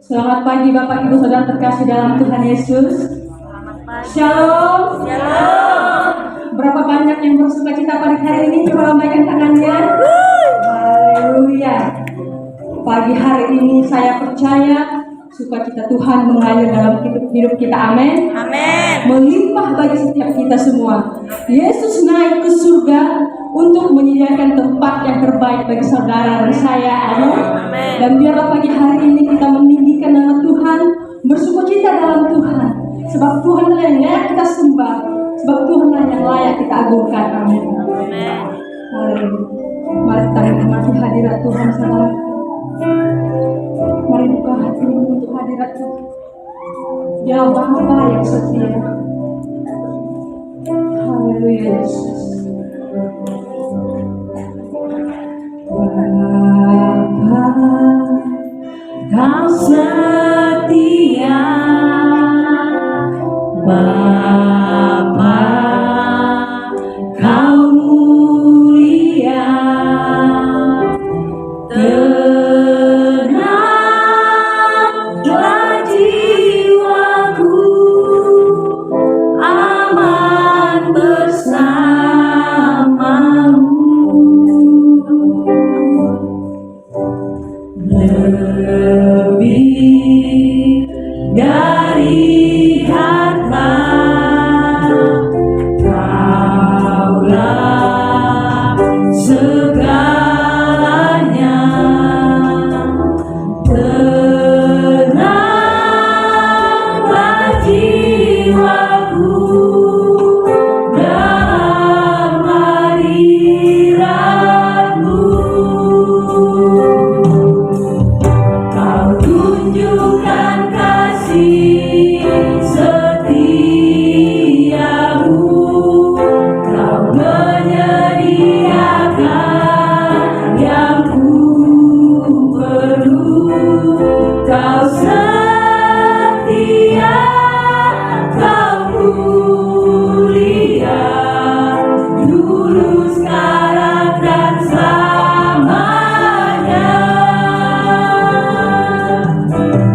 Selamat pagi Bapak Ibu Saudara terkasih dalam Tuhan Yesus. Selamat pagi. Shalom. Shalom. Berapa banyak yang bersuka cita pada hari ini? Coba lambaikan tangannya. Haleluya. Pagi hari ini saya percaya sukacita Tuhan mengalir dalam hidup kita. Amin. Amin. Melimpah bagi setiap kita semua. Yesus naik ke surga untuk menyediakan tempat yang terbaik bagi saudara dan saya. Amin. Dan biarlah pagi hari ini kita meninggikan nama Tuhan, bersukacita dalam Tuhan. Sebab Tuhan lah yang layak kita sembah. Sebab Tuhan lah yang layak kita agungkan. Amin. Mari kita nikmati hadirat Tuhan, saudara. Mari buka hatimu untuk hadirat Tuhan. Dia Bapa yang setia. Haleluya Yesus. Bapa, Kau setia. Bapa, Kau mulia. Tenanglah jiwaku, aman bersamamu. Lebih dari harta, Kaulah segalanya. Tenanglah jiwaku dalam hadirat-Mu. Kau tunjukkan kasih setiamu. Kau menyediakan yang ku perlu. Kau setia, Kau mulia, dulu, sekarang, dan selamanya.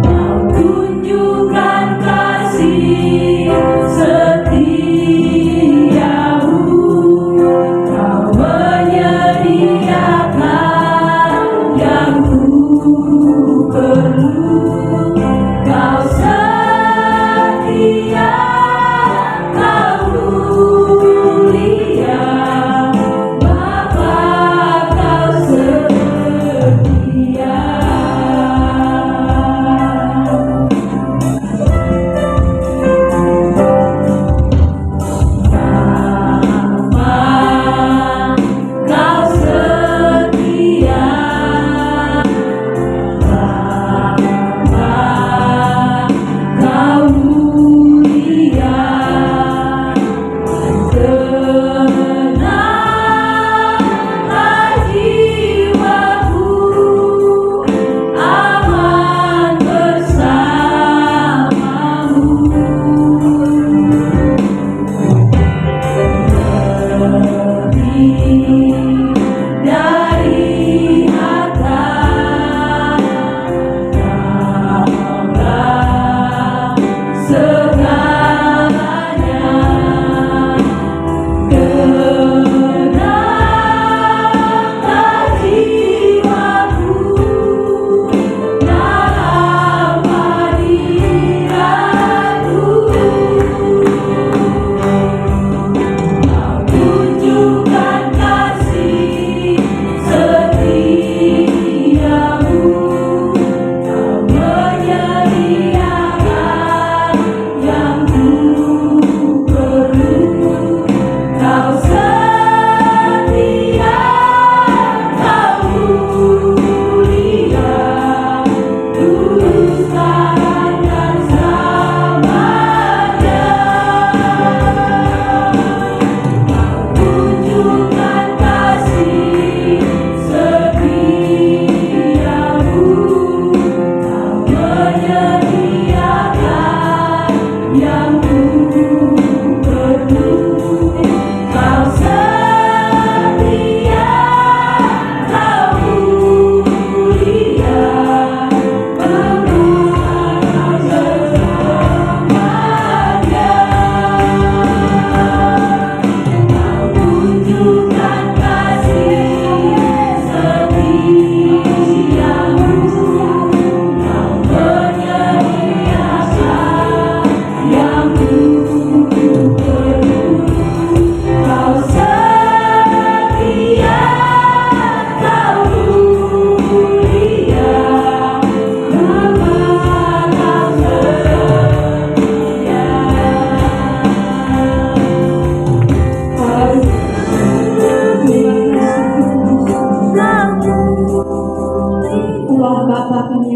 Kau tunjukkan kasih setiamu. Kau menyediakan yang ku perlu.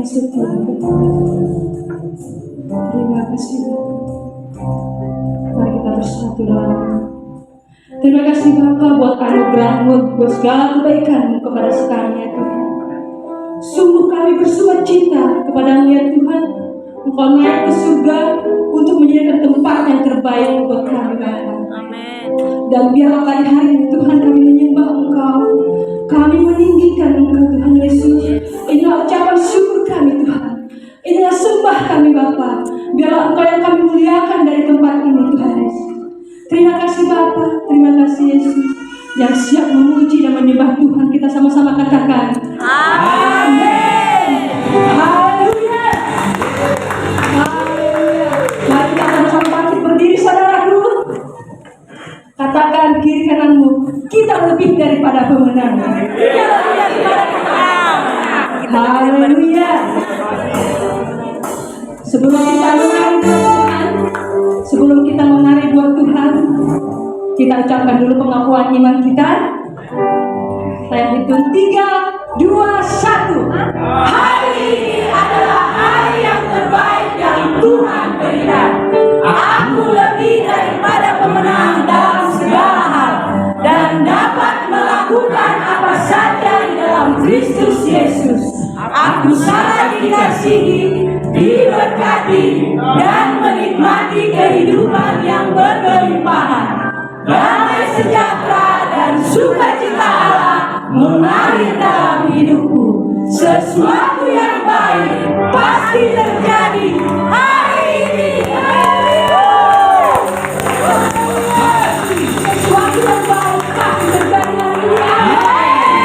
yang setia kepada Terima kasih Mari kita bersatu dalam Terima kasih Bapa buat anugerah-Mu, buat segala kebaikan-Mu kepada sekalian ya Tuhan. Sungguh kami bersukacita kepada-Mu ya Tuhan. Engkau naik ke surga untuk menyediakan tempat yang terbaik buat kami Bapa. Amin. Dan biarlah pada hari ini Tuhan kami menyembah Engkau, kami meninggikan Engkau Tuhan Yesus. Inilah ucapan syukur kami Tuhan. Inilah sembah kami Bapa. Biarlah Engkau yang kami muliakan dari tempat ini Tuhan Yesus. Terima kasih Bapa, terima kasih Yesus yang siap memuji dan menyembah Tuhan. Kita sama-sama katakan Amin. Haleluya. Haleluya. Mari kita sama-sama bangkit berdiri saudaraku. Katakan kiri kananmu, kita lebih daripada pemenang. Kita lebih daripada pemenang. Haleluya. Sebelum kita menari buat Tuhan, sebelum kita menari buat Tuhan, kita ucapkan dulu pengakuan iman kita. Saya hitung 3, 2, 1. Hari ini adalah hari yang terbaik yang Tuhan berikan. Aku lebih daripada pemenang dalam segala hal dan dapat melakukan apa saja di dalam Kristus Yesus. Aku sangat dikasihi, diberkati, dan menikmati kehidupan yang berkelimpahan. Damai sejahtera dan sukacita Allah mengalir dalam hidupku. Sesuatu yang baik pasti terjadi hari ini. Sesuatu yang baik pasti terjadi hari ini.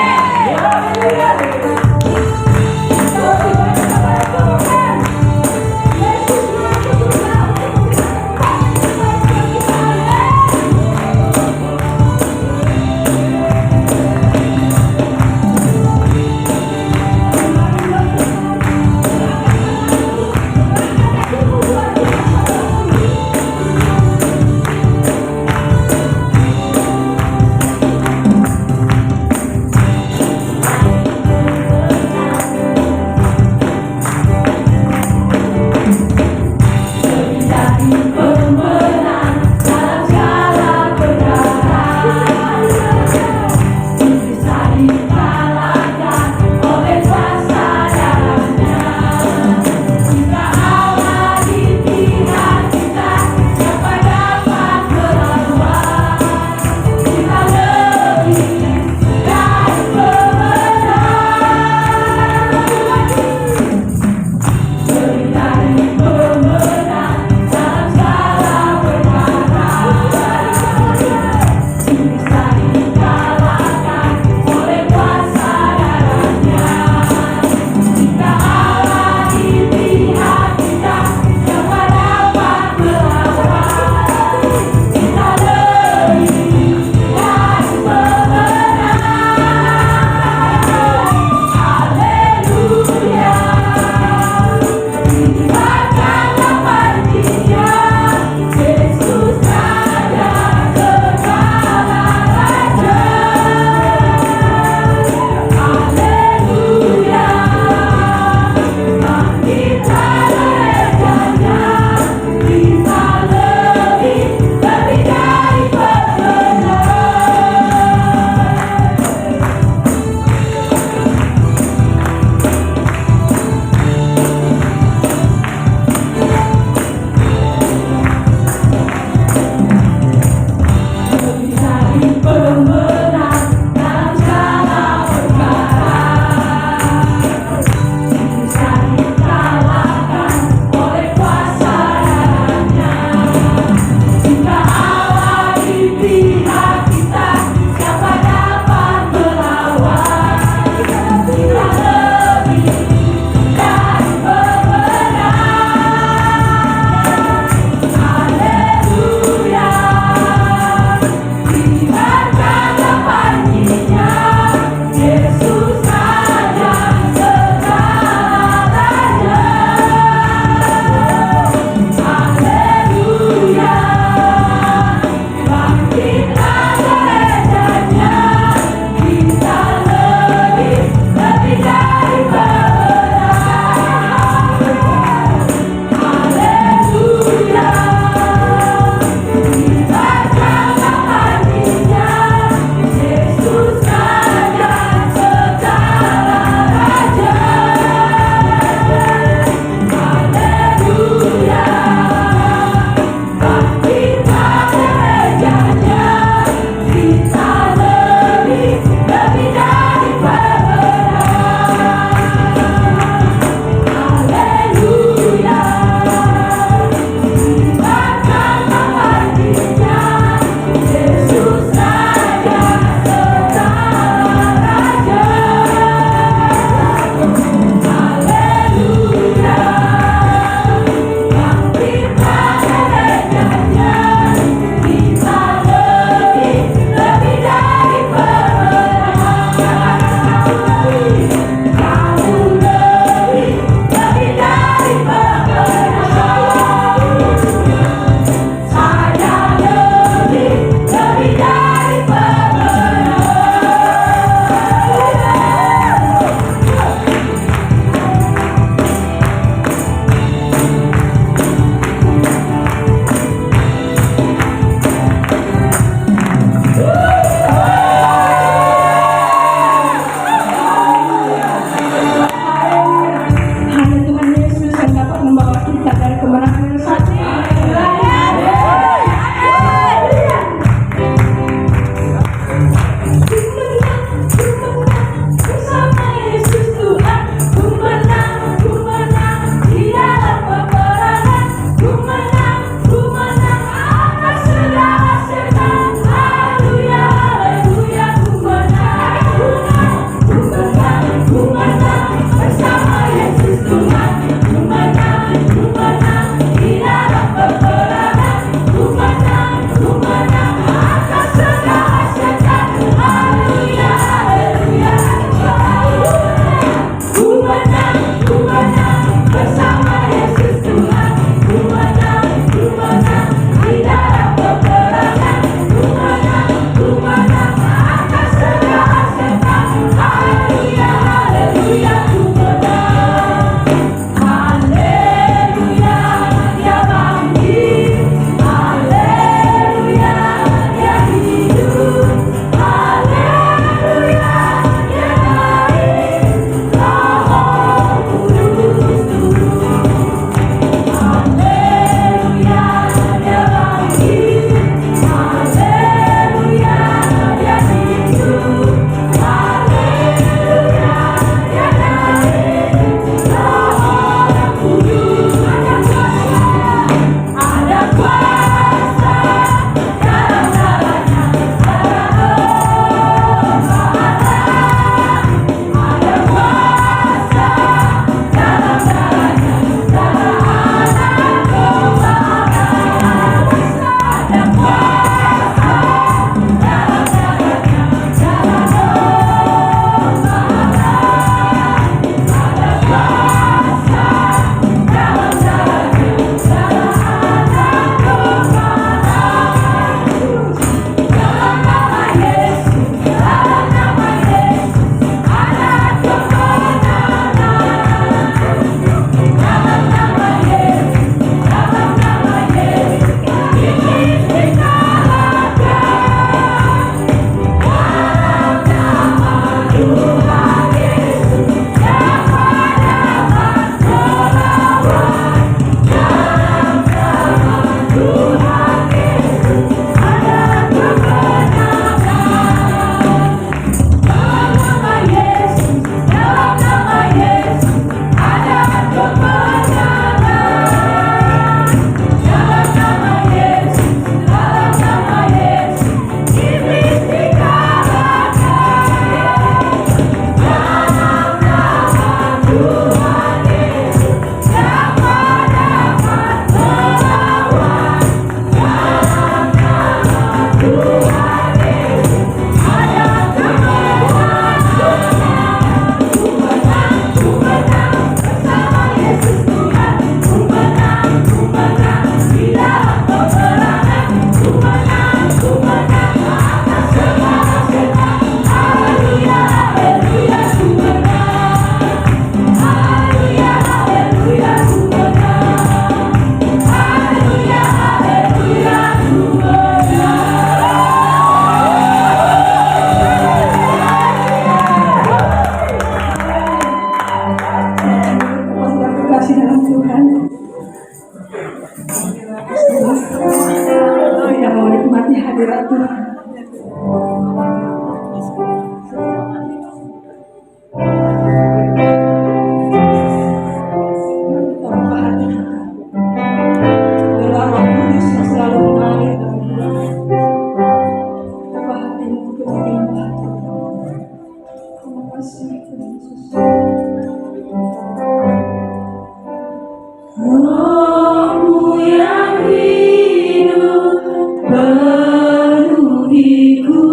Rohmu yang hidup penuhiku,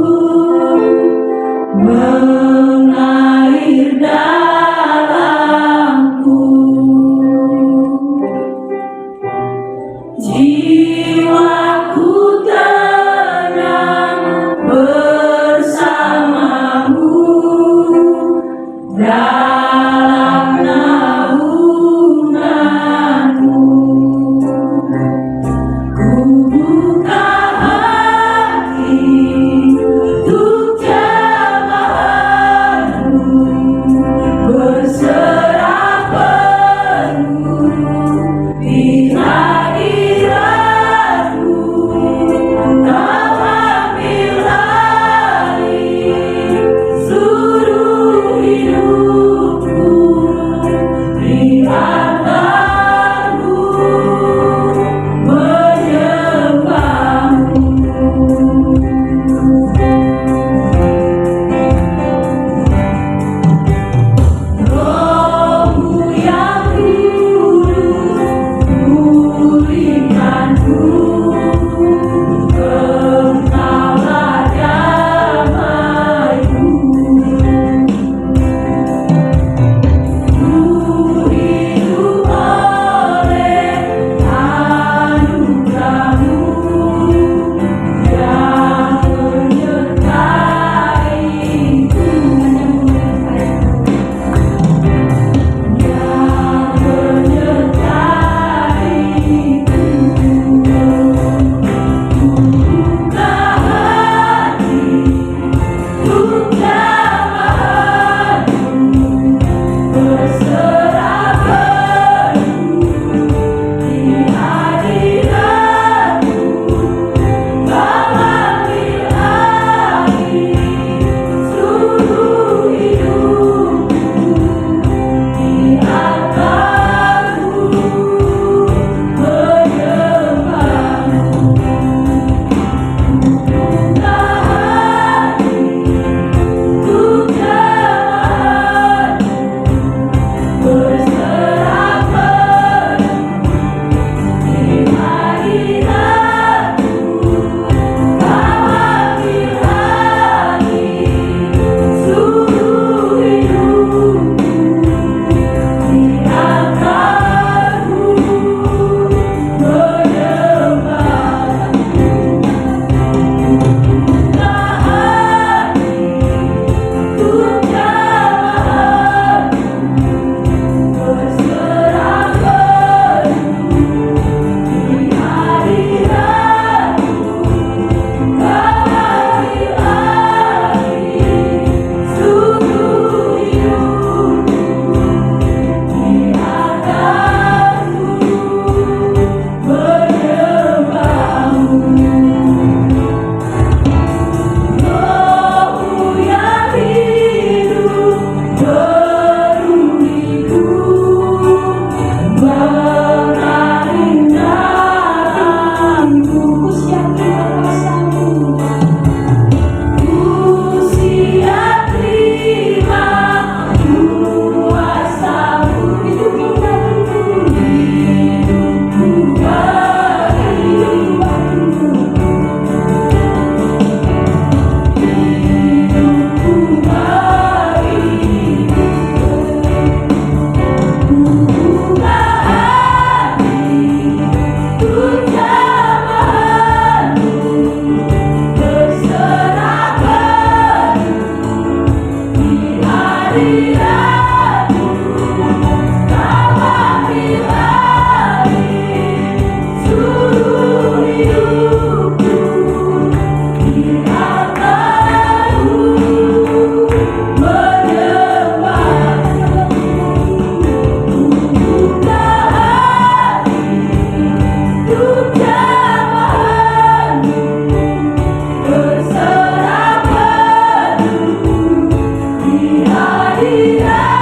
mengalir dalamku. Jiwaku tenang bersamamu dalam naunganmu. Ku buka hati untuk jamahanmu, berserah penuh di hadiratmu. Kau ambil alih seluruh hidupku, biarkanku menyembahmu. Rohmu yang kudus pulihkanku, Engkaulah damaiku. Ku hidup oleh anugerah-Mu yang menyertaiku, buka hati untuk jamahanmu, berserah penuh di hadiratmu. Kau ambil alih seluruh hidupku, biarkanku menyembahmu. Buka hati untuk jamahanmu, berserah penuh di hadiratmu. Kau ambil alih seluruh hidupku, biarkanku menyembahmu. Buka hati untuk jamahanmu, berserah penuh di hadiratmu. Kau ambil alih seluruh hidupku, biarkanku menyembahmu. Rohmu yang hidup penuhiku, mengalir dalamku. Ku siap terima kuasamu, hidupku buka hati untuk jamahanmu, berserah penuh di hadiratmu. Kau ambil alih seluruh hidupku, biarkanku menyembahmu. Buka hati untuk jamahanmu, berserah penuh di hadiratmu.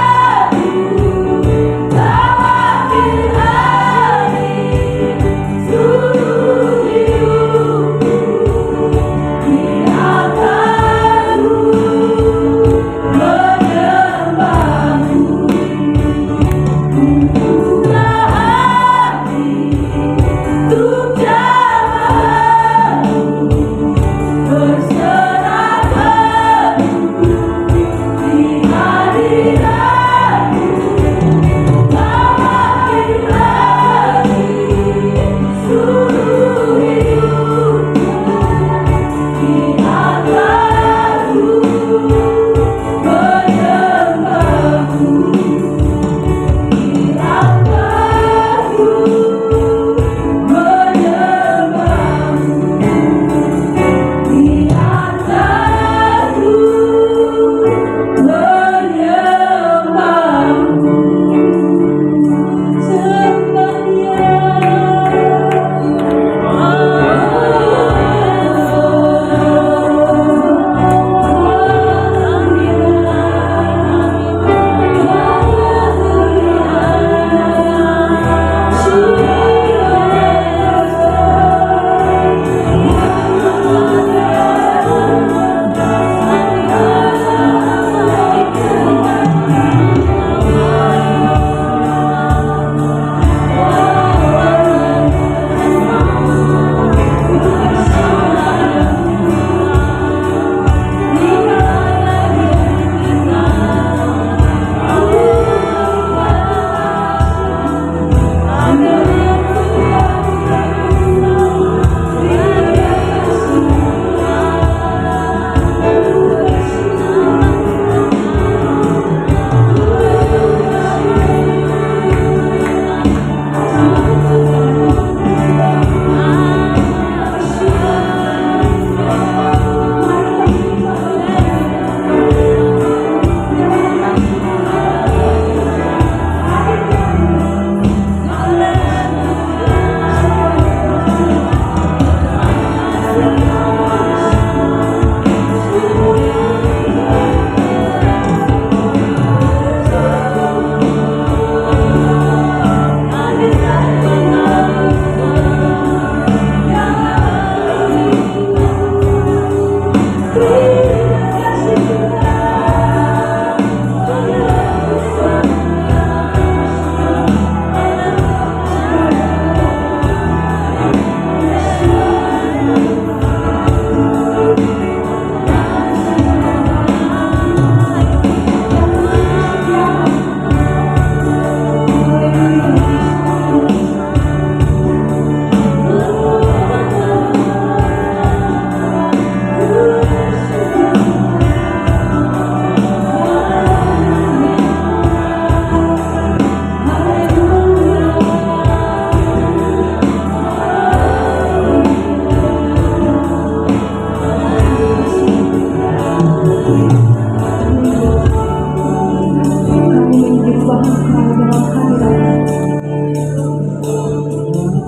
menyembah Engkau dalam hadirat.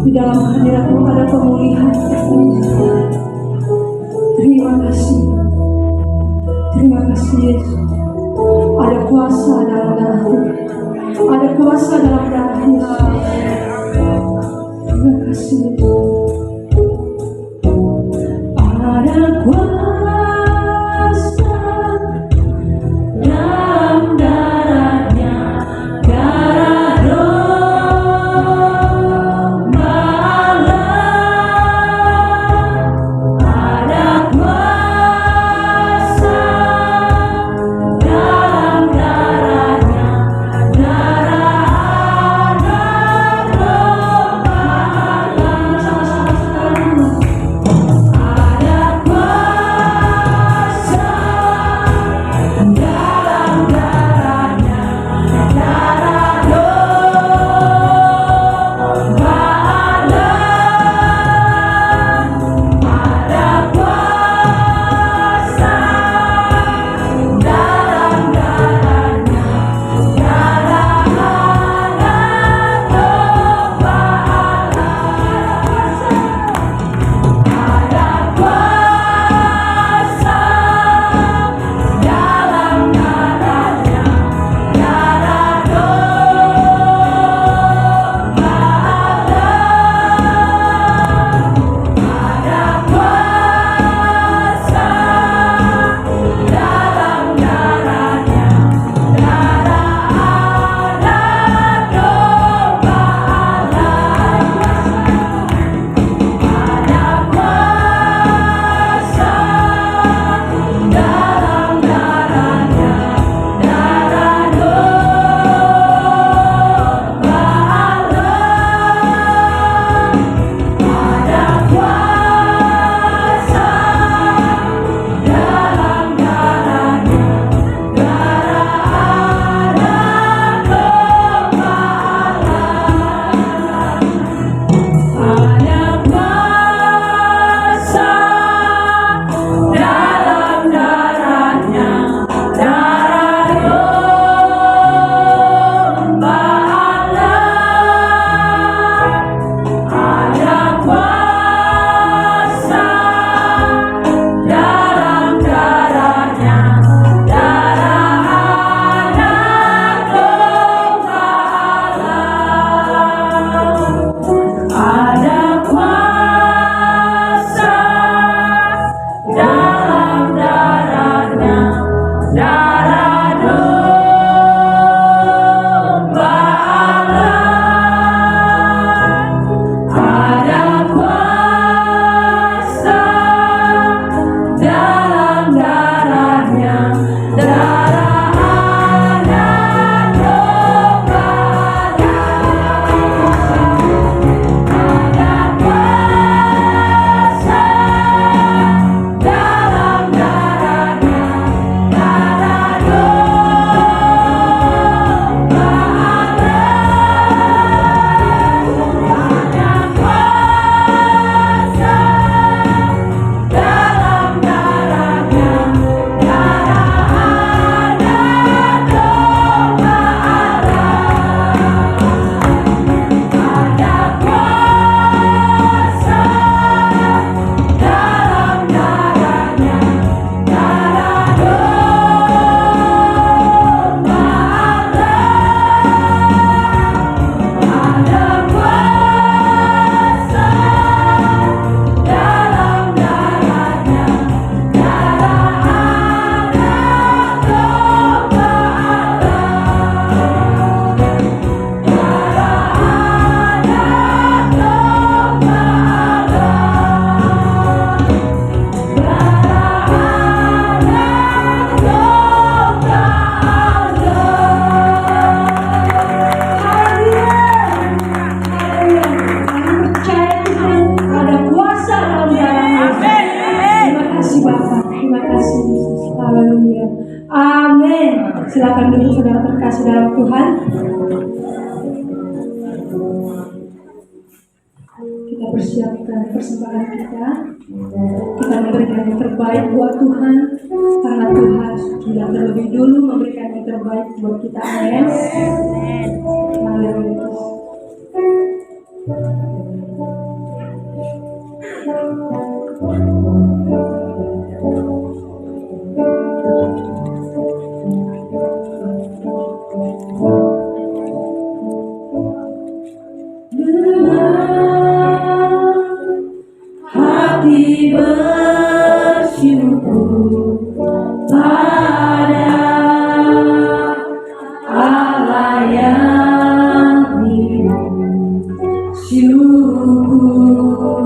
Di dalam hadirat-Mu ada pemulihan. Terima kasih. Terima kasih Yesus. Ada kuasa dalam darah Tuhan. Ada kuasa dalam darah Yesus. Terima kasih Yesus. Ada kuasa dalam darahnya, darah domba Allah. Ada kuasa dalam darahnya, darah anak domba Allah. Ada kuasa dalam darahnya, darah domba Allah. Ada kuasa dalam darahnya, darah anak domba Allah. Ada kuasa dalam darahnya, darah domba Allah. Ada kuasa dalam darahnya, darah anak domba Allah. Ada kuasa dalam darahnya, darah domba Allah. Ada kuasa dalam darahnya, Silakan duduk saudara terkasih dalam Tuhan. Kita mempersiapkan persembahan kita. Kita memberikan yang terbaik buat Tuhan, karena Tuhan sudah terlebih dulu memberikan yang terbaik buat kita. Amin. Haleluya. Hati bersyukur pada Allah yang hidup, syukur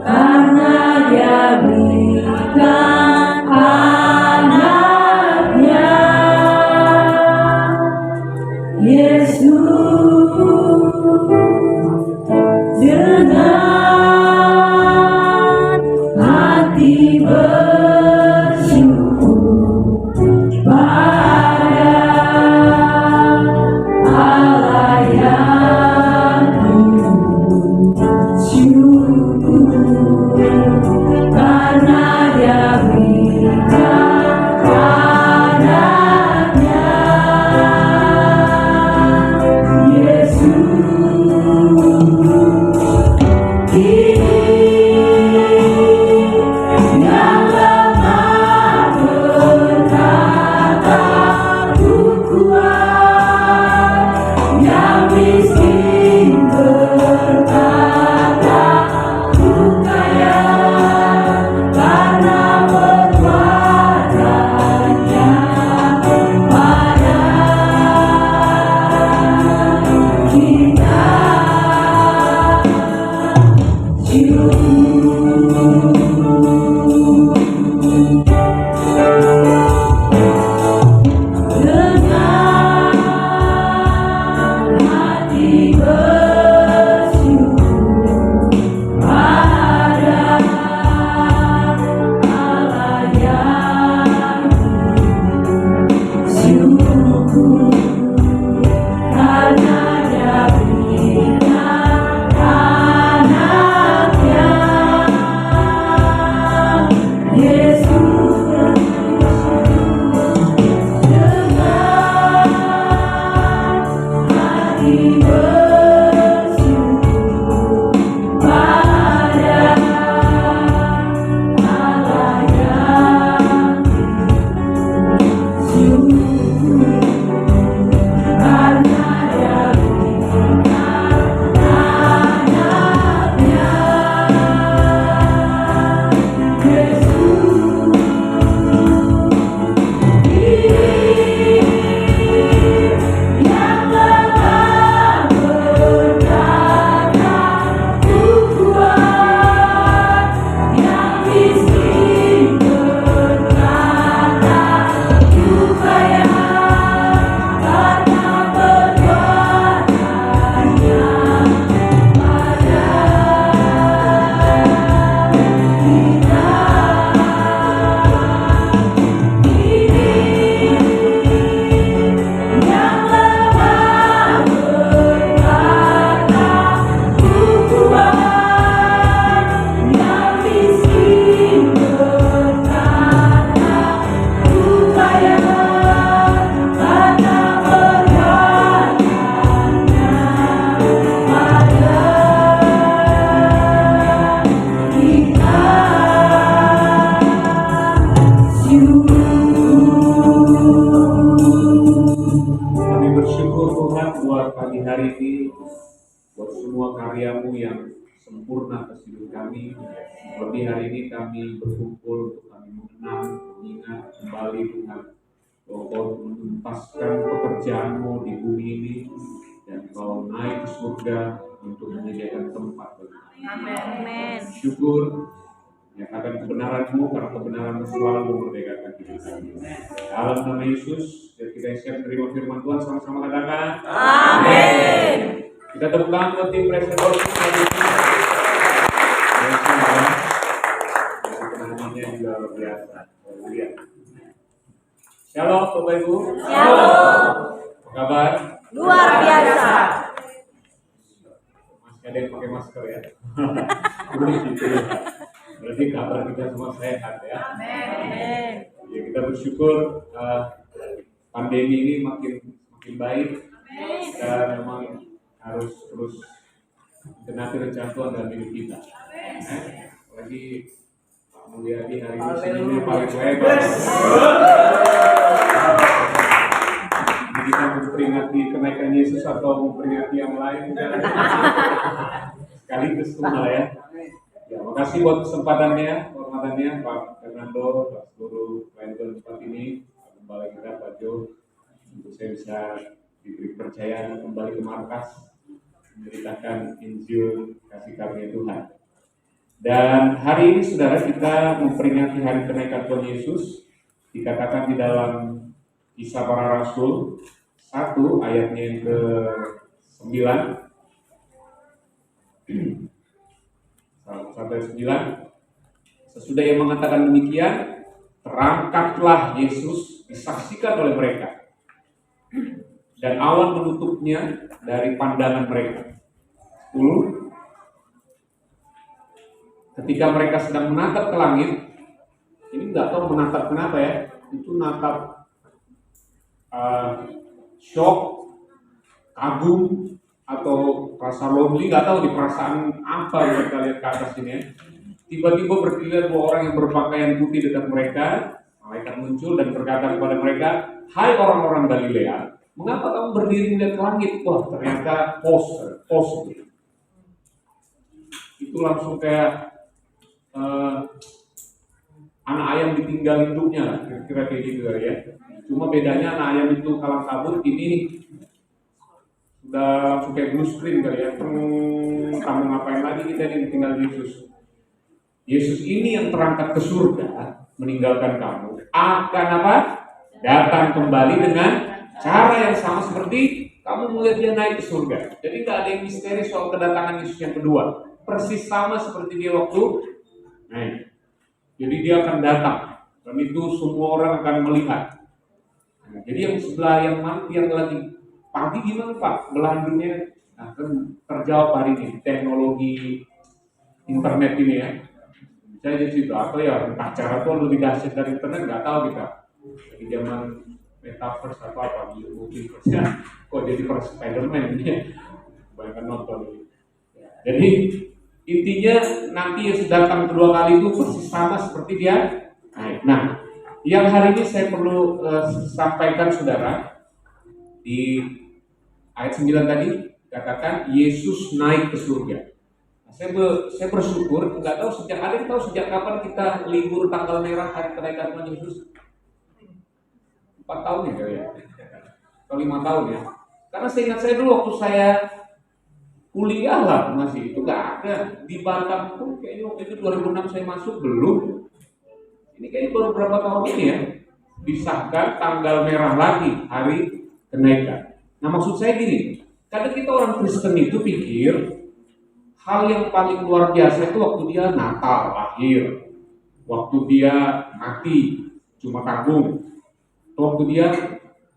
karena Dia berikan anaknya Yesus dengan hati bersyukur pada Allah yang hidup, syukur karena Dia berikan anaknya Yesus. Yang lemah berkata ku kuat, yang miskin berkata ku kaya, karena perbuatannya pada kita. Dengan hati bersyukur pada Allah yang hidup, syukur karena Dia berikan anaknya Yesus. Dengan hati bersyukur pada Allah yang hidup, syukur karena Dia berikan anaknya Yesus. Yang lemah berkata ku kuat, yang miskin berkata ku kaya, karena perbuatannya pada kita. Yang lemah berkata ku kuat, yang miskin berkata ku kaya, karena perbuatannya pada kita. Kami bersyukur Tuhan buat pagi hari ini, buat semua karya-Mu yang sempurna atas hidup kami. Lebih hari ini kami berkumpul untuk kami mengenang, mengingat kembali Tuhan, bahwa Kau menuntaskan pekerjaan-Mu di bumi ini, dan Kau naik ke surga untuk menyediakan tempat bagi kami. Amin. Syukur yang akan kebenaran-Mu, karena kebenaran-Mu selalu memerdekakan hidup kami. Dalam nama Yesus, dan kita siap menerima firman Tuhan, sama-sama katakan Amin. kita tepuk tangan buat tim Presiden penanganannya juga luar biasa. Lihat. Shalom Bapak Ibu. Shalom. Apa kabar? Luar biasa. Masih ada yang pakai masker ya. Gitu ya. Berarti kabar kita semua sehat ya. Amin. Ya, kita bersyukur pandemi ini makin baik dan memang harus terus genati rencana Tuhan dalam hidup kita. Lagi Pak Mulyadi hari ini senyumnya paling lebar. Jadi kita memperingati kenaikan Yesus atau memperingati yang lain sekaligus semua ya. Ya, makasih buat kesempatannya, hormatannya Pak Fernando, Pak seluruh pelayan tempat ini, Pak Gembala kita, Pak Jo, untuk saya bisa diberi kepercayaan kembali ke markas memberitakan Injil kasih karunia Tuhan. Dan hari ini saudara kita memperingati hari kenaikan Tuhan Yesus, dikatakan di dalam Kisah Para Rasul 1 ayatnya yang ke-9 sampai 9. Sesudah ia mengatakan demikian, terangkatlah Yesus disaksikan oleh mereka, dan awan menutupnya dari pandangan mereka. 10. Ketika mereka sedang menatap ke langit, ini nggak tahu menatap kenapa ya, itu natap shock, kagum, atau rasa lonely, nggak tahu di perasaan apa mereka lihat ke atas ini ya. Tiba-tiba berdiri dua orang yang berpakaian putih dekat mereka. Malaikat muncul dan berkata kepada mereka, "Hai orang-orang Galilea, mengapa kamu berdiri melihat ke langit?" Wah, ternyata pos. Itu langsung kayak anak ayam ditinggal induknya lah, kira-kira kayak gitu ya. Cuma bedanya anak ayam itu kalang kabut, ini udah langsung kayak blue screen kali ya. Kamu ngapain lagi, kita ini tinggal Yesus. Yesus ini yang terangkat ke surga, meninggalkan kamu, akan apa? Datang kembali dengan cara yang sama seperti kamu melihat dia naik ke surga. Jadi nggak ada yang misteri soal kedatangan Yesus yang kedua. Persis sama seperti dia waktu naik. Jadi dia akan datang, dan itu semua orang akan melihat. Nah, jadi yang sebelah yang lagi pagi gimana Pak? Belahan dunia, nah, kan terjawab hari ini teknologi internet ini ya. Saya di situ atau ya entah cara tuh lebih dahsyat dari internet, nggak tahu kita. Di zaman metaverse atau apa, multiverse ya. Kok jadi per Spiderman ini ya? Banyak nonton ini. Jadi intinya nanti Yesus datang kedua kali itu persis sama seperti dia. Nah, yang hari ini saya perlu sampaikan saudara, di ayat 9 tadi katakan Yesus naik ke surga. Saya bersyukur, nggak tahu sejak kapan kita libur tanggal merah hari kenaikan Tuhan Yesus. 4 tahun ya, atau 5 tahun ya. Karena seingat saya dulu waktu saya kuliah lah masih itu nggak ada di Batam pun, kayaknya waktu itu 2006 saya masuk belum. Ini kayaknya baru berapa tahun ini ya disahkan tanggal merah lagi hari kenaikan. Nah maksud saya gini, kadang kita orang Kristen itu pikir hal yang paling luar biasa itu waktu dia Natal lahir, waktu dia mati cuma tabung, atau waktu dia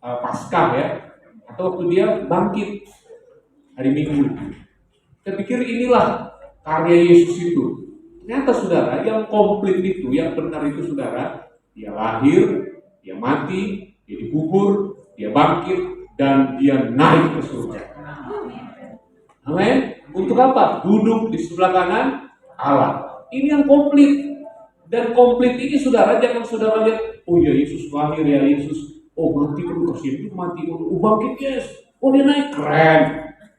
Paskah ya, atau waktu dia bangkit hari Minggu. Saya pikir inilah karya Yesus itu. Ternyata saudara, yang komplit itu, yang benar itu saudara, dia lahir, dia mati, dia dikubur, dia bangkit, dan dia naik ke surga. Amin. Untuk apa? Duduk di sebelah kanan Allah. Ini yang komplit. Dan komplit ini saudara, jangan saudara lihat, oh ya Yesus lahir ya Yesus, oh mati perlu kasih hidup, mati perlu, oh bangkit yes, oh dia naik, keren.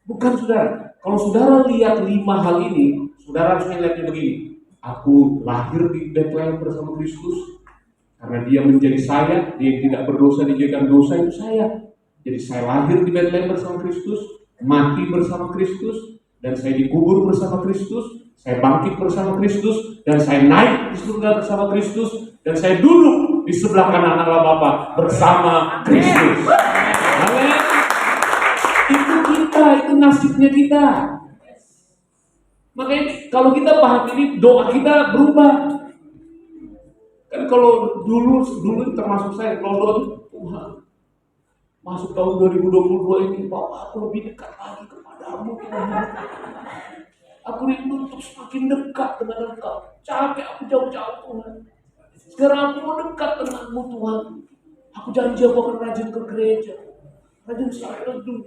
Bukan saudara. Kalau saudara lihat 5 hal ini, saudara harus melihatnya begini. Aku lahir di Bethlehem bersama Kristus, karena dia menjadi saya, dia yang tidak berdosa dijadikan dosa itu saya. Jadi saya lahir di Bethlehem bersama Kristus, mati bersama Kristus, dan saya dikubur bersama Kristus, saya bangkit bersama Kristus, dan saya naik di surga bersama Kristus, dan saya duduk di sebelah kanan Allah Bapa bersama Kristus. Amin. Itu kita, itu nasibnya kita. Makanya kalau kita paham ini, doa kita berubah. Kan kalau dulu termasuk saya, kalau doa Tuhan, masuk tahun 2022 ini, Bapak aku lebih dekat lagi kepadamu Tuhan. Aku rindu untuk semakin dekat dengan Engkau. Capek aku jauh-jauh Tuhan. Sekarang aku mau dekat denganmu Tuhan. Aku janji aku akan rajin ke gereja. Rajin saat teduh.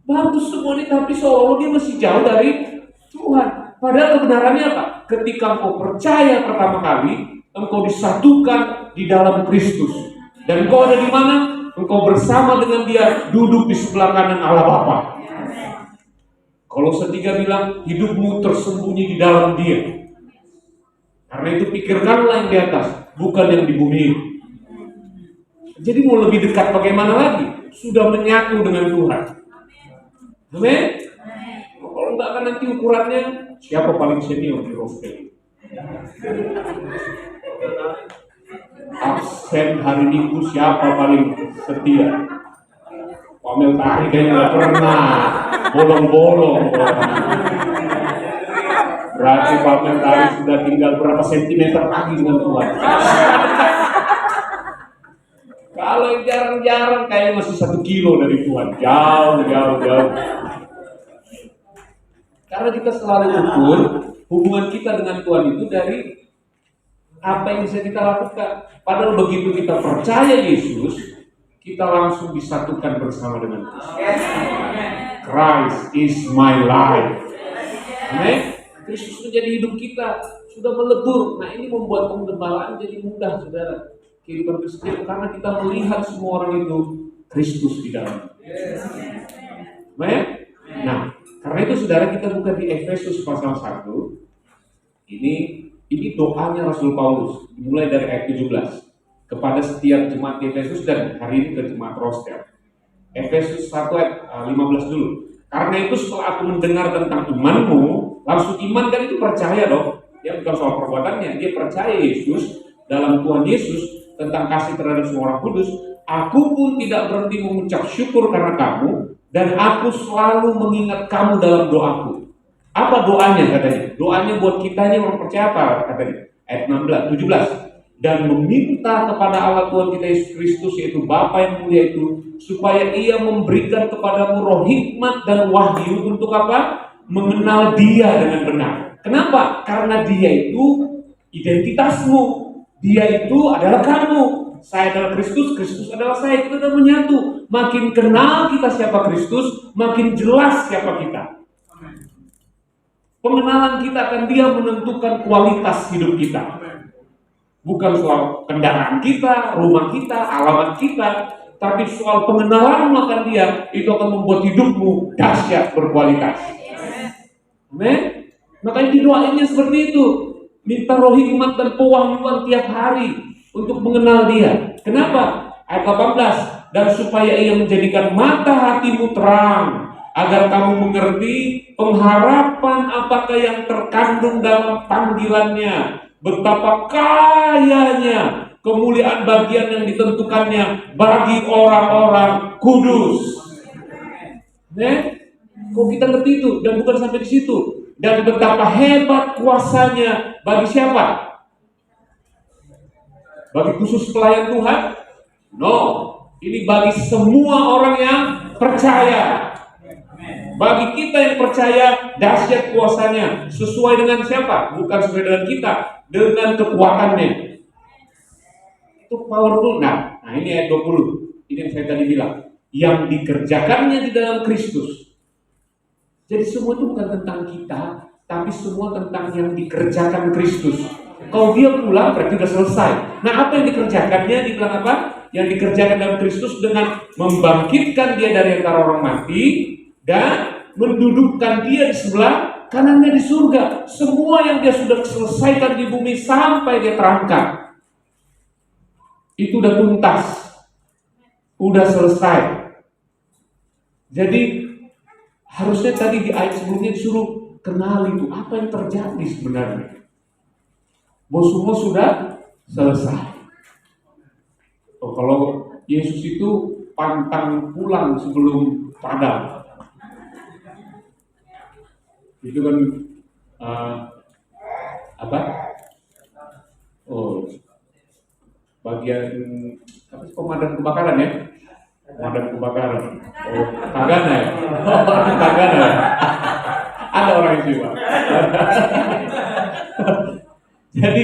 Bagus semua ini, tapi seolah dia masih jauh dari Tuhan. Padahal kebenarannya apa? Ketika engkau percaya pertama kali, engkau disatukan di dalam Kristus. Dan engkau ada di mana? Engkau bersama dengan dia duduk di sebelah kanan Allah Bapa. Kolose 3 bilang, hidupmu tersembunyi di dalam dia. Karena itu pikirkanlah yang di atas, bukan yang di bumi. Jadi mau lebih dekat bagaimana lagi? Sudah menyatu dengan Tuhan. Amin? Kalau enggak kan nanti ukurannya siapa paling senior di Rockville? Absen hari Minggu siapa paling setia? Pamel tari kayaknya nggak pernah, bolong-bolong. Berarti Pamel tari sudah tinggal berapa sentimeter lagi dengan Tuhan. Kalau yang jarang-jarang kayak masih 1 kilo dari Tuhan, jauh. Karena kita selalu ukur hubungan kita dengan Tuhan itu dari apa yang bisa kita lakukan. Padahal begitu kita percaya Yesus, kita langsung disatukan bersama dengan Kristus. Christ is my life. Amin. Kristus menjadi hidup kita, sudah melebur. Nah ini membuat penggembalaan jadi mudah, saudara. Kehidupan Kristen, karena kita melihat semua orang itu Kristus di dalam. Amin. Nah, karena itu saudara, kita buka di Efesus pasal 1. Ini doanya Rasul Paulus, dimulai dari ayat 17 kepada setiap jemaat di Efesus dan hari ini ke jemaat Roster. Efesus 1 ayat 15 dulu. Karena itu setelah aku mendengar tentang imanmu, langsung iman kan itu percaya dong. Ya bukan soal perbuatannya, dia percaya Yesus, dalam Tuhan Yesus, tentang kasih terhadap semua orang kudus. Aku pun tidak berhenti mengucap syukur karena kamu, dan aku selalu mengingat kamu dalam doaku. Apa doanya katanya? Doanya buat kita ini orang percaya apa katanya? Ayat 17. Dan meminta kepada Allah Tuhan kita Yesus Kristus, yaitu Bapa yang mulia itu, supaya ia memberikan kepadamu roh hikmat dan wahyu untuk apa? Mengenal dia dengan benar. Kenapa? Karena dia itu identitasmu. Dia itu adalah kamu. Saya adalah Kristus, Kristus adalah saya. Kita sudah menyatu. Makin kenal kita siapa Kristus, makin jelas siapa kita. Pengenalan kita akan dia menentukan kualitas hidup kita. Bukan soal kendaraan kita, rumah kita, alamat kita, tapi soal pengenalanmu akan dia, itu akan membuat hidupmu dahsyat berkualitas. Amin. Makanya didoainnya seperti itu. Minta roh hikmat dan pewahyuan tiap hari untuk mengenal dia. Kenapa? Ayat 18. Dan supaya ia menjadikan mata hatimu terang, agar kamu mengerti pengharapan apakah yang terkandung dalam panggilannya, betapa kayanya kemuliaan bagian yang ditentukannya bagi orang-orang kudus. Kok kita ngerti itu? Dan bukan sampai di situ. Dan betapa hebat kuasanya bagi siapa? Bagi khusus pelayan Tuhan? No, ini bagi semua orang yang percaya. Bagi kita yang percaya, dahsyat kuasanya. Sesuai dengan siapa? Bukan sesuai dengan kita, dengan kekuatannya. Itu powerful. Nah ini ayat 20. Ini yang saya tadi bilang. Yang dikerjakannya di dalam Kristus. Jadi semua itu bukan tentang kita, tapi semua tentang yang dikerjakan Kristus. Kalau dia pulang berarti sudah selesai. Nah apa yang dikerjakannya? Dibilang apa? Yang dikerjakan dalam Kristus dengan membangkitkan dia dari antara orang mati dan mendudukkan dia di sebelah kanannya di surga. Semua yang dia sudah selesaikan di bumi sampai dia terangkat, itu udah tuntas, udah selesai. Jadi harusnya tadi di ayat sebelumnya disuruh kenal itu apa yang terjadi sebenarnya. Bahwa semua sudah selesai. Kalau Yesus itu pantang pulang sebelum padam. Itu kan apa? Bagian apa sih, pemadam kebakaran ya? Pemadam kebakaran. Tagana ya? Tagana. Ada orang yang terima. Jadi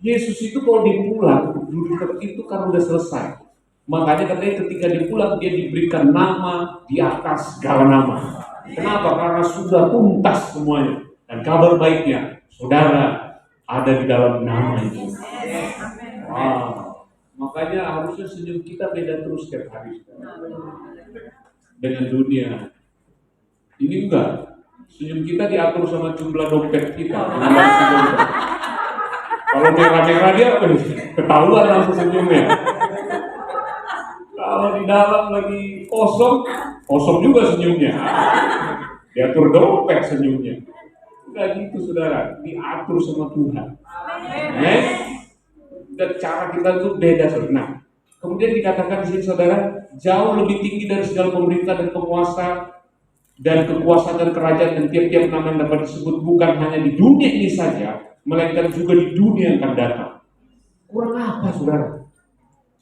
Yesus itu kalau dipulang duduk itu kan udah selesai. Makanya katanya ketika dipulang dia diberikan nama di atas segala nama. Kenapa? Karena sudah tuntas semuanya. Dan kabar baiknya, saudara ada di dalam nama itu. Wow. Makanya harusnya senyum kita beda terus setiap hari dengan dunia. Ini enggak. Senyum kita diatur sama jumlah dompet kita. Kalau merah-merah dia ketahuan langsung senyumnya. Kalau di dalam lagi kosong, kosong juga senyumnya. Diatur dompet senyumnya. Enggak gitu saudara, diatur sama Tuhan. Amin. Dan cara kita itu beda saudara. Nah, kemudian dikatakan di sini saudara, jauh lebih tinggi dari segala pemerintah dan penguasa dan kekuasaan dan kerajaan dan tiap-tiap nama yang dapat disebut bukan hanya di dunia ini saja, melainkan juga di dunia yang akan datang. Kurang apa saudara?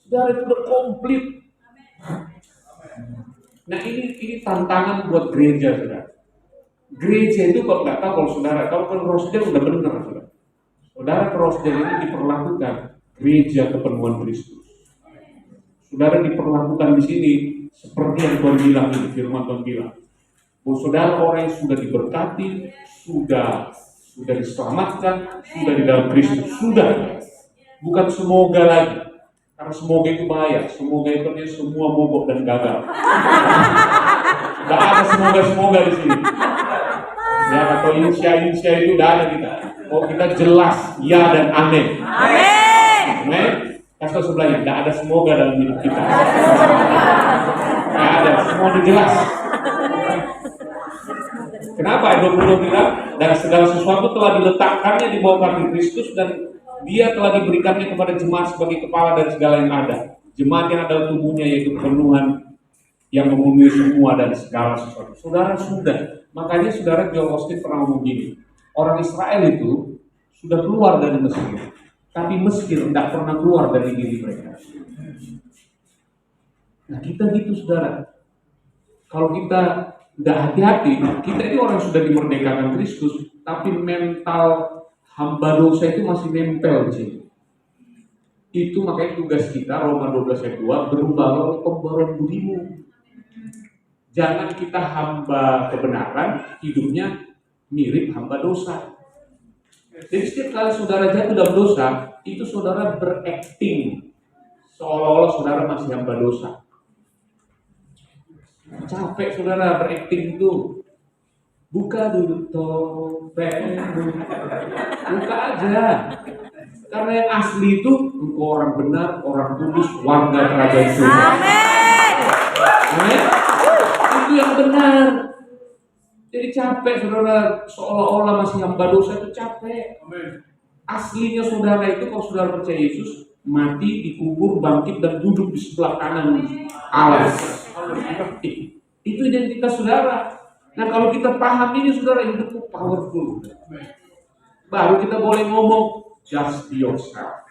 Saudara itu udah komplit. Nah ini tantangan buat gereja saudara. Gereja itu kalau nggak tahu kalau saudara, kalau Rosdel udah benar saudara. Saudara Rosdel ini diperlakukan gereja kepenuhan Kristus. Saudara diperlakukan di sini seperti yang Tuhan bilang ini, firman Tuhan bilang. Bahwa saudara orang yang sudah diberkati, sudah diselamatkan, sudah di dalam Kristus, sudah. Bukan semoga lagi. Karena semoga itu bahaya. Semoga itu semua mogok dan gagal. Tidak ada semoga di sini. Ya, atau insia itu tidak ada kita. Oh, kita jelas ya dan amin. Amin. Kasih sebelahnya, tidak ada semoga dalam hidup kita. Tidak ada, semua itu jelas. Kenapa? 20 bilang, dan segala sesuatu telah diletakkannya di bawah kaki Kristus dan dia telah diberikannya kepada jemaat sebagai kepala dari segala yang ada. Jemaat yang adalah tubuhnya yaitu kepenuhan yang memenuhi semua dan segala sesuatu. Saudara sudah. Makanya saudara Joel Osteen pernah ngomong gini. Orang Israel itu sudah keluar dari Mesir. Tapi Mesir tidak pernah keluar dari diri mereka. Nah kita gitu saudara. Kalau kita tidak hati-hati, kita ini orang sudah dimerdekakan Kristus, tapi mental hamba dosa itu masih nempel di sini. Itu makanya tugas kita, Roma 12 ayat 2, berubah oleh pembaruan budimu. Jangan kita hamba kebenaran, hidupnya mirip hamba dosa. Jadi setiap kali saudara jatuh dalam dosa, itu saudara berakting seolah-olah saudara masih hamba dosa. Capek saudara berakting itu. Buka dulu topengmu, buka aja. Karena yang asli itu engkau orang benar, orang kudus, warga kerajaan surga. Amin. Itu yang benar. Jadi capek saudara seolah-olah masih hamba dosa itu capek. Amin. Aslinya saudara itu kalau saudara percaya Yesus, mati, dikubur, bangkit dan duduk di sebelah kanan Allah. Itu identitas saudara. Nah kalau kita paham ini saudara, hidup itu powerful. Baru kita boleh ngomong just be yourself.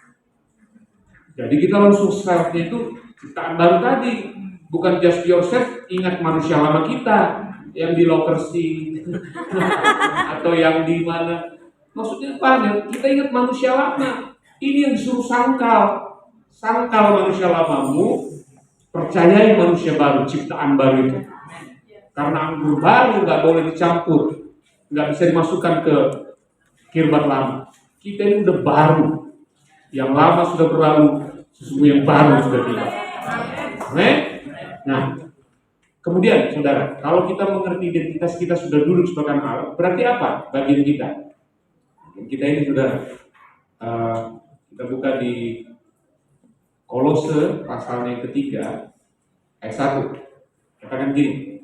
Jadi kita langsung self-nya itu ciptaan baru tadi. Bukan just be yourself, ingat manusia lama kita yang di locker seat atau yang di mana. Maksudnya apa ya? Kita ingat manusia lama. Ini yang disuruh sangkal manusia lamamu, percayai manusia baru, ciptaan baru itu. Karena anggur baru nggak boleh dicampur, nggak bisa dimasukkan ke kirbat lama. Kita ini udah baru, yang lama sudah berlalu, sesungguhnya yang baru sudah tiba. Amin. Nah, kemudian saudara, kalau kita mengerti identitas kita sudah duduk sebagai Allah, berarti apa bagian kita? Bagian kita ini saudara, kita buka di Kolose pasal yang ketiga ayat 1. Katakan gini.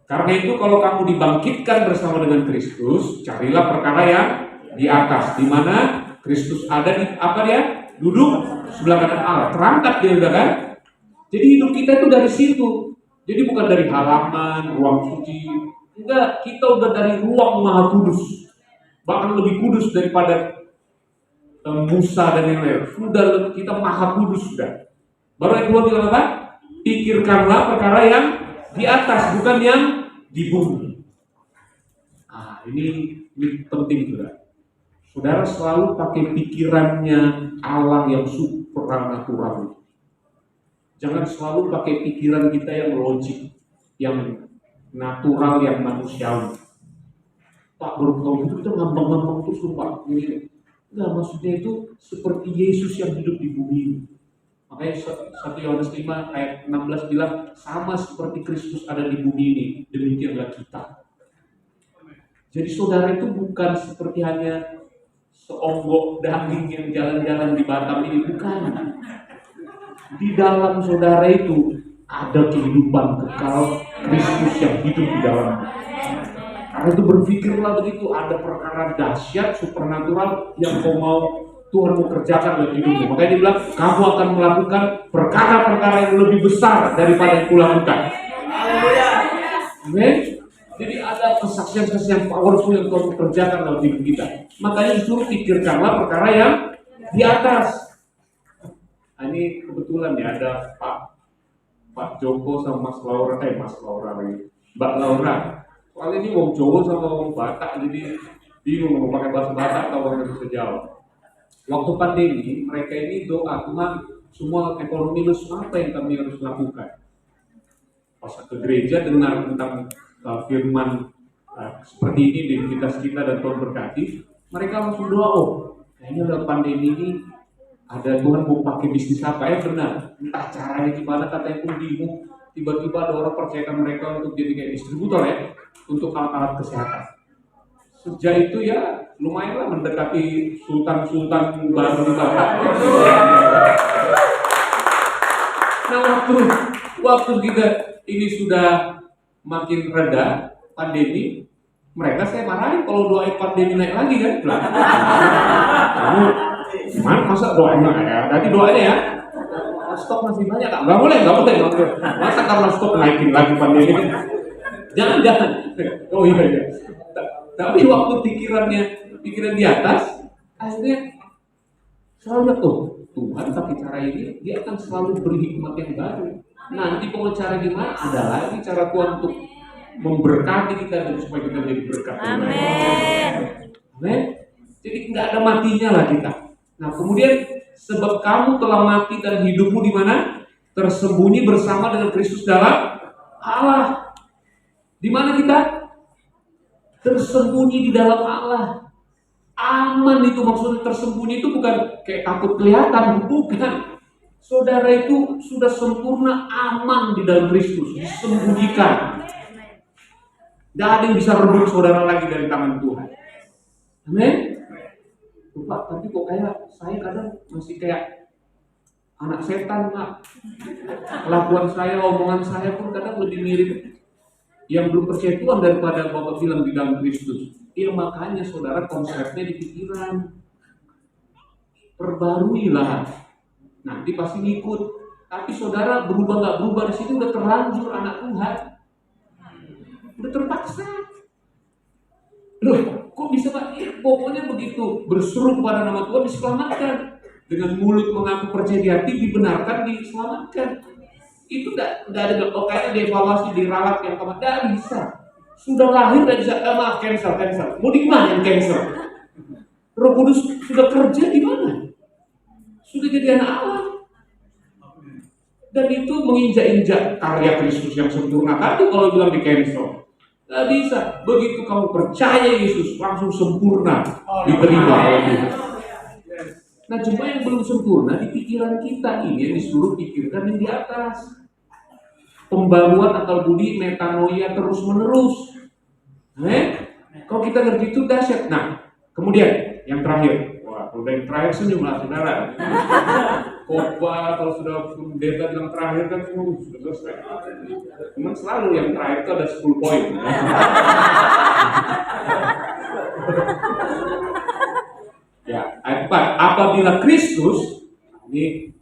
Karena itu kalau kamu dibangkitkan bersama dengan Kristus, carilah perkara yang di atas, di mana Kristus ada di apa dia? Duduk sebelah kanan Allah. Terangkat dia udah kan? Jadi hidup kita itu dari situ. Jadi bukan dari halaman, ruang suci. Enggak, kita udah dari ruang Maha Kudus. Bahkan lebih kudus daripada Musa dan yang lain. Sudah kita Maha Kudus sudah. Baru yang kedua bilang apa? Pikirkanlah perkara yang di atas, bukan yang di bumi. Nah, Nah, ini penting juga. Saudara selalu pakai pikirannya Allah yang supranatural. Jangan selalu pakai pikiran kita yang logik, yang natural, yang manusiawi. Pak, baru tahu itu kita ngambang-ngambang terus lupa. Enggak, maksudnya itu seperti Yesus yang hidup di bumi ini. Makanya 1 Yohanes 5 ayat 16 bilang, sama seperti Kristus ada di bumi ini, demikianlah kita. Jadi saudara itu bukan seperti hanya seonggok daging yang jalan-jalan di Batam ini, bukan. Di dalam saudara itu ada kehidupan kekal Kristus yang hidup di dalamnya. Karena itu berpikirlah begitu, ada perkara dahsyat, supernatural yang kau mau Tuhan mau kerjakan dalam hidupmu. Makanya dia bilang, kamu akan melakukan perkara-perkara yang lebih besar daripada yang kulakukan. Amin. Jadi ada kesaksian-kesaksian powerful yang Tuhan kerjakan dalam hidup kita. Makanya disuruh pikirkanlah perkara yang di atas. Nah, ini kebetulan ya ada Pak Joko sama Mbak Laura. Soalnya ini wong Jawa sama wong Batak, jadi bingung mau pakai bahasa Batak atau bahasa Jawa. Waktu pandemi, mereka ini doa, Tuhan, semua ekonomi lesu apa yang kami harus lakukan? Pas ke gereja dengar tentang firman seperti ini di identitas kita dan Tuhan berkati, mereka langsung doa, oh kayaknya dalam pandemi ini ada Tuhan mau pakai bisnis apa ya, benar, entah caranya gimana, katanya pun bingung. Tiba-tiba ada orang percayakan mereka untuk jadi kayak distributor ya, untuk alat-alat kesehatan. Sejak itu ya lumayanlah mendekati sultan-sultan baru di Batak. Nah, waktu kita ini sudah makin reda pandemi, mereka saya marahin kalau doain pandemi naik lagi kan. Kamu gimana masa doanya ya? Tadi doanya ya. Stok masih banyak, nggak boleh. Masa karena stok naikin lagi pandemi kan? Jangan. Oh iya. Tapi waktu pikiran di atas, akhirnya selalu Tuhan pakai cara ini, dia akan selalu beri hikmat yang baru. Nanti kalau cara gimana, ada lagi cara Tuhan untuk memberkati kita dan supaya kita jadi berkat. Amin. Jadi nggak ada matinya lah kita. Nah kemudian sebab kamu telah mati dan hidupmu di mana? Tersembunyi bersama dengan Kristus dalam Allah. Di mana kita? Tersembunyi di dalam Allah. Aman itu maksudnya, tersembunyi itu bukan kayak takut kelihatan, bukan. Saudara itu sudah sempurna aman di dalam Kristus, disembunyikan. Tidak ada yang bisa rebut saudara lagi dari tangan Tuhan. Amin. Pak, tapi kok kayak saya kadang masih kayak anak setan, Pak. Kelakuan saya, omongan saya pun kadang lebih mirip yang belum percaya Tuhan daripada Bapak bilang di dalam Kristus. Iya, makanya saudara konsepnya di pikiran. Perbaruilah. Nanti pasti ngikut. Tapi saudara berubah nggak berubah di sini udah terlanjur anak Tuhan. Udah terpaksa. Loh, kok bisa Pak? Pokoknya begitu berseru kepada nama Tuhan diselamatkan. Dengan mulut mengaku percaya di hati dibenarkan, diselamatkan. Itu enggak ada kayaknya dievaluasi, dirawat yang kemarin. Enggak bisa. Sudah lahir dan bisa maaf cancel. Mau di mana yang cancel? Roh Kudus sudah kerja di mana? Sudah jadi anak Allah. Dan itu menginjak-injak karya Kristus yang sempurna. Tadi kalau bilang di cancel, nggak bisa. Begitu kamu percaya Yesus, langsung sempurna diterima oleh Tuhan. Nah, cuma yang belum sempurna di pikiran kita ini yang disuruh pikirkan yang di atas. Pembaruan akal budi, metanoia terus menerus. Kalau kita ngerti itu dahsyat. Nah, kemudian yang terakhir, wah, udah yang terakhir senyum lah saudara. Khotbah kalau sudah pendeta bilang terakhir kan sudah selesai. Cuman selalu yang terakhir itu ada 10 poin. Ya, ayat 4. Apabila Kristus, ini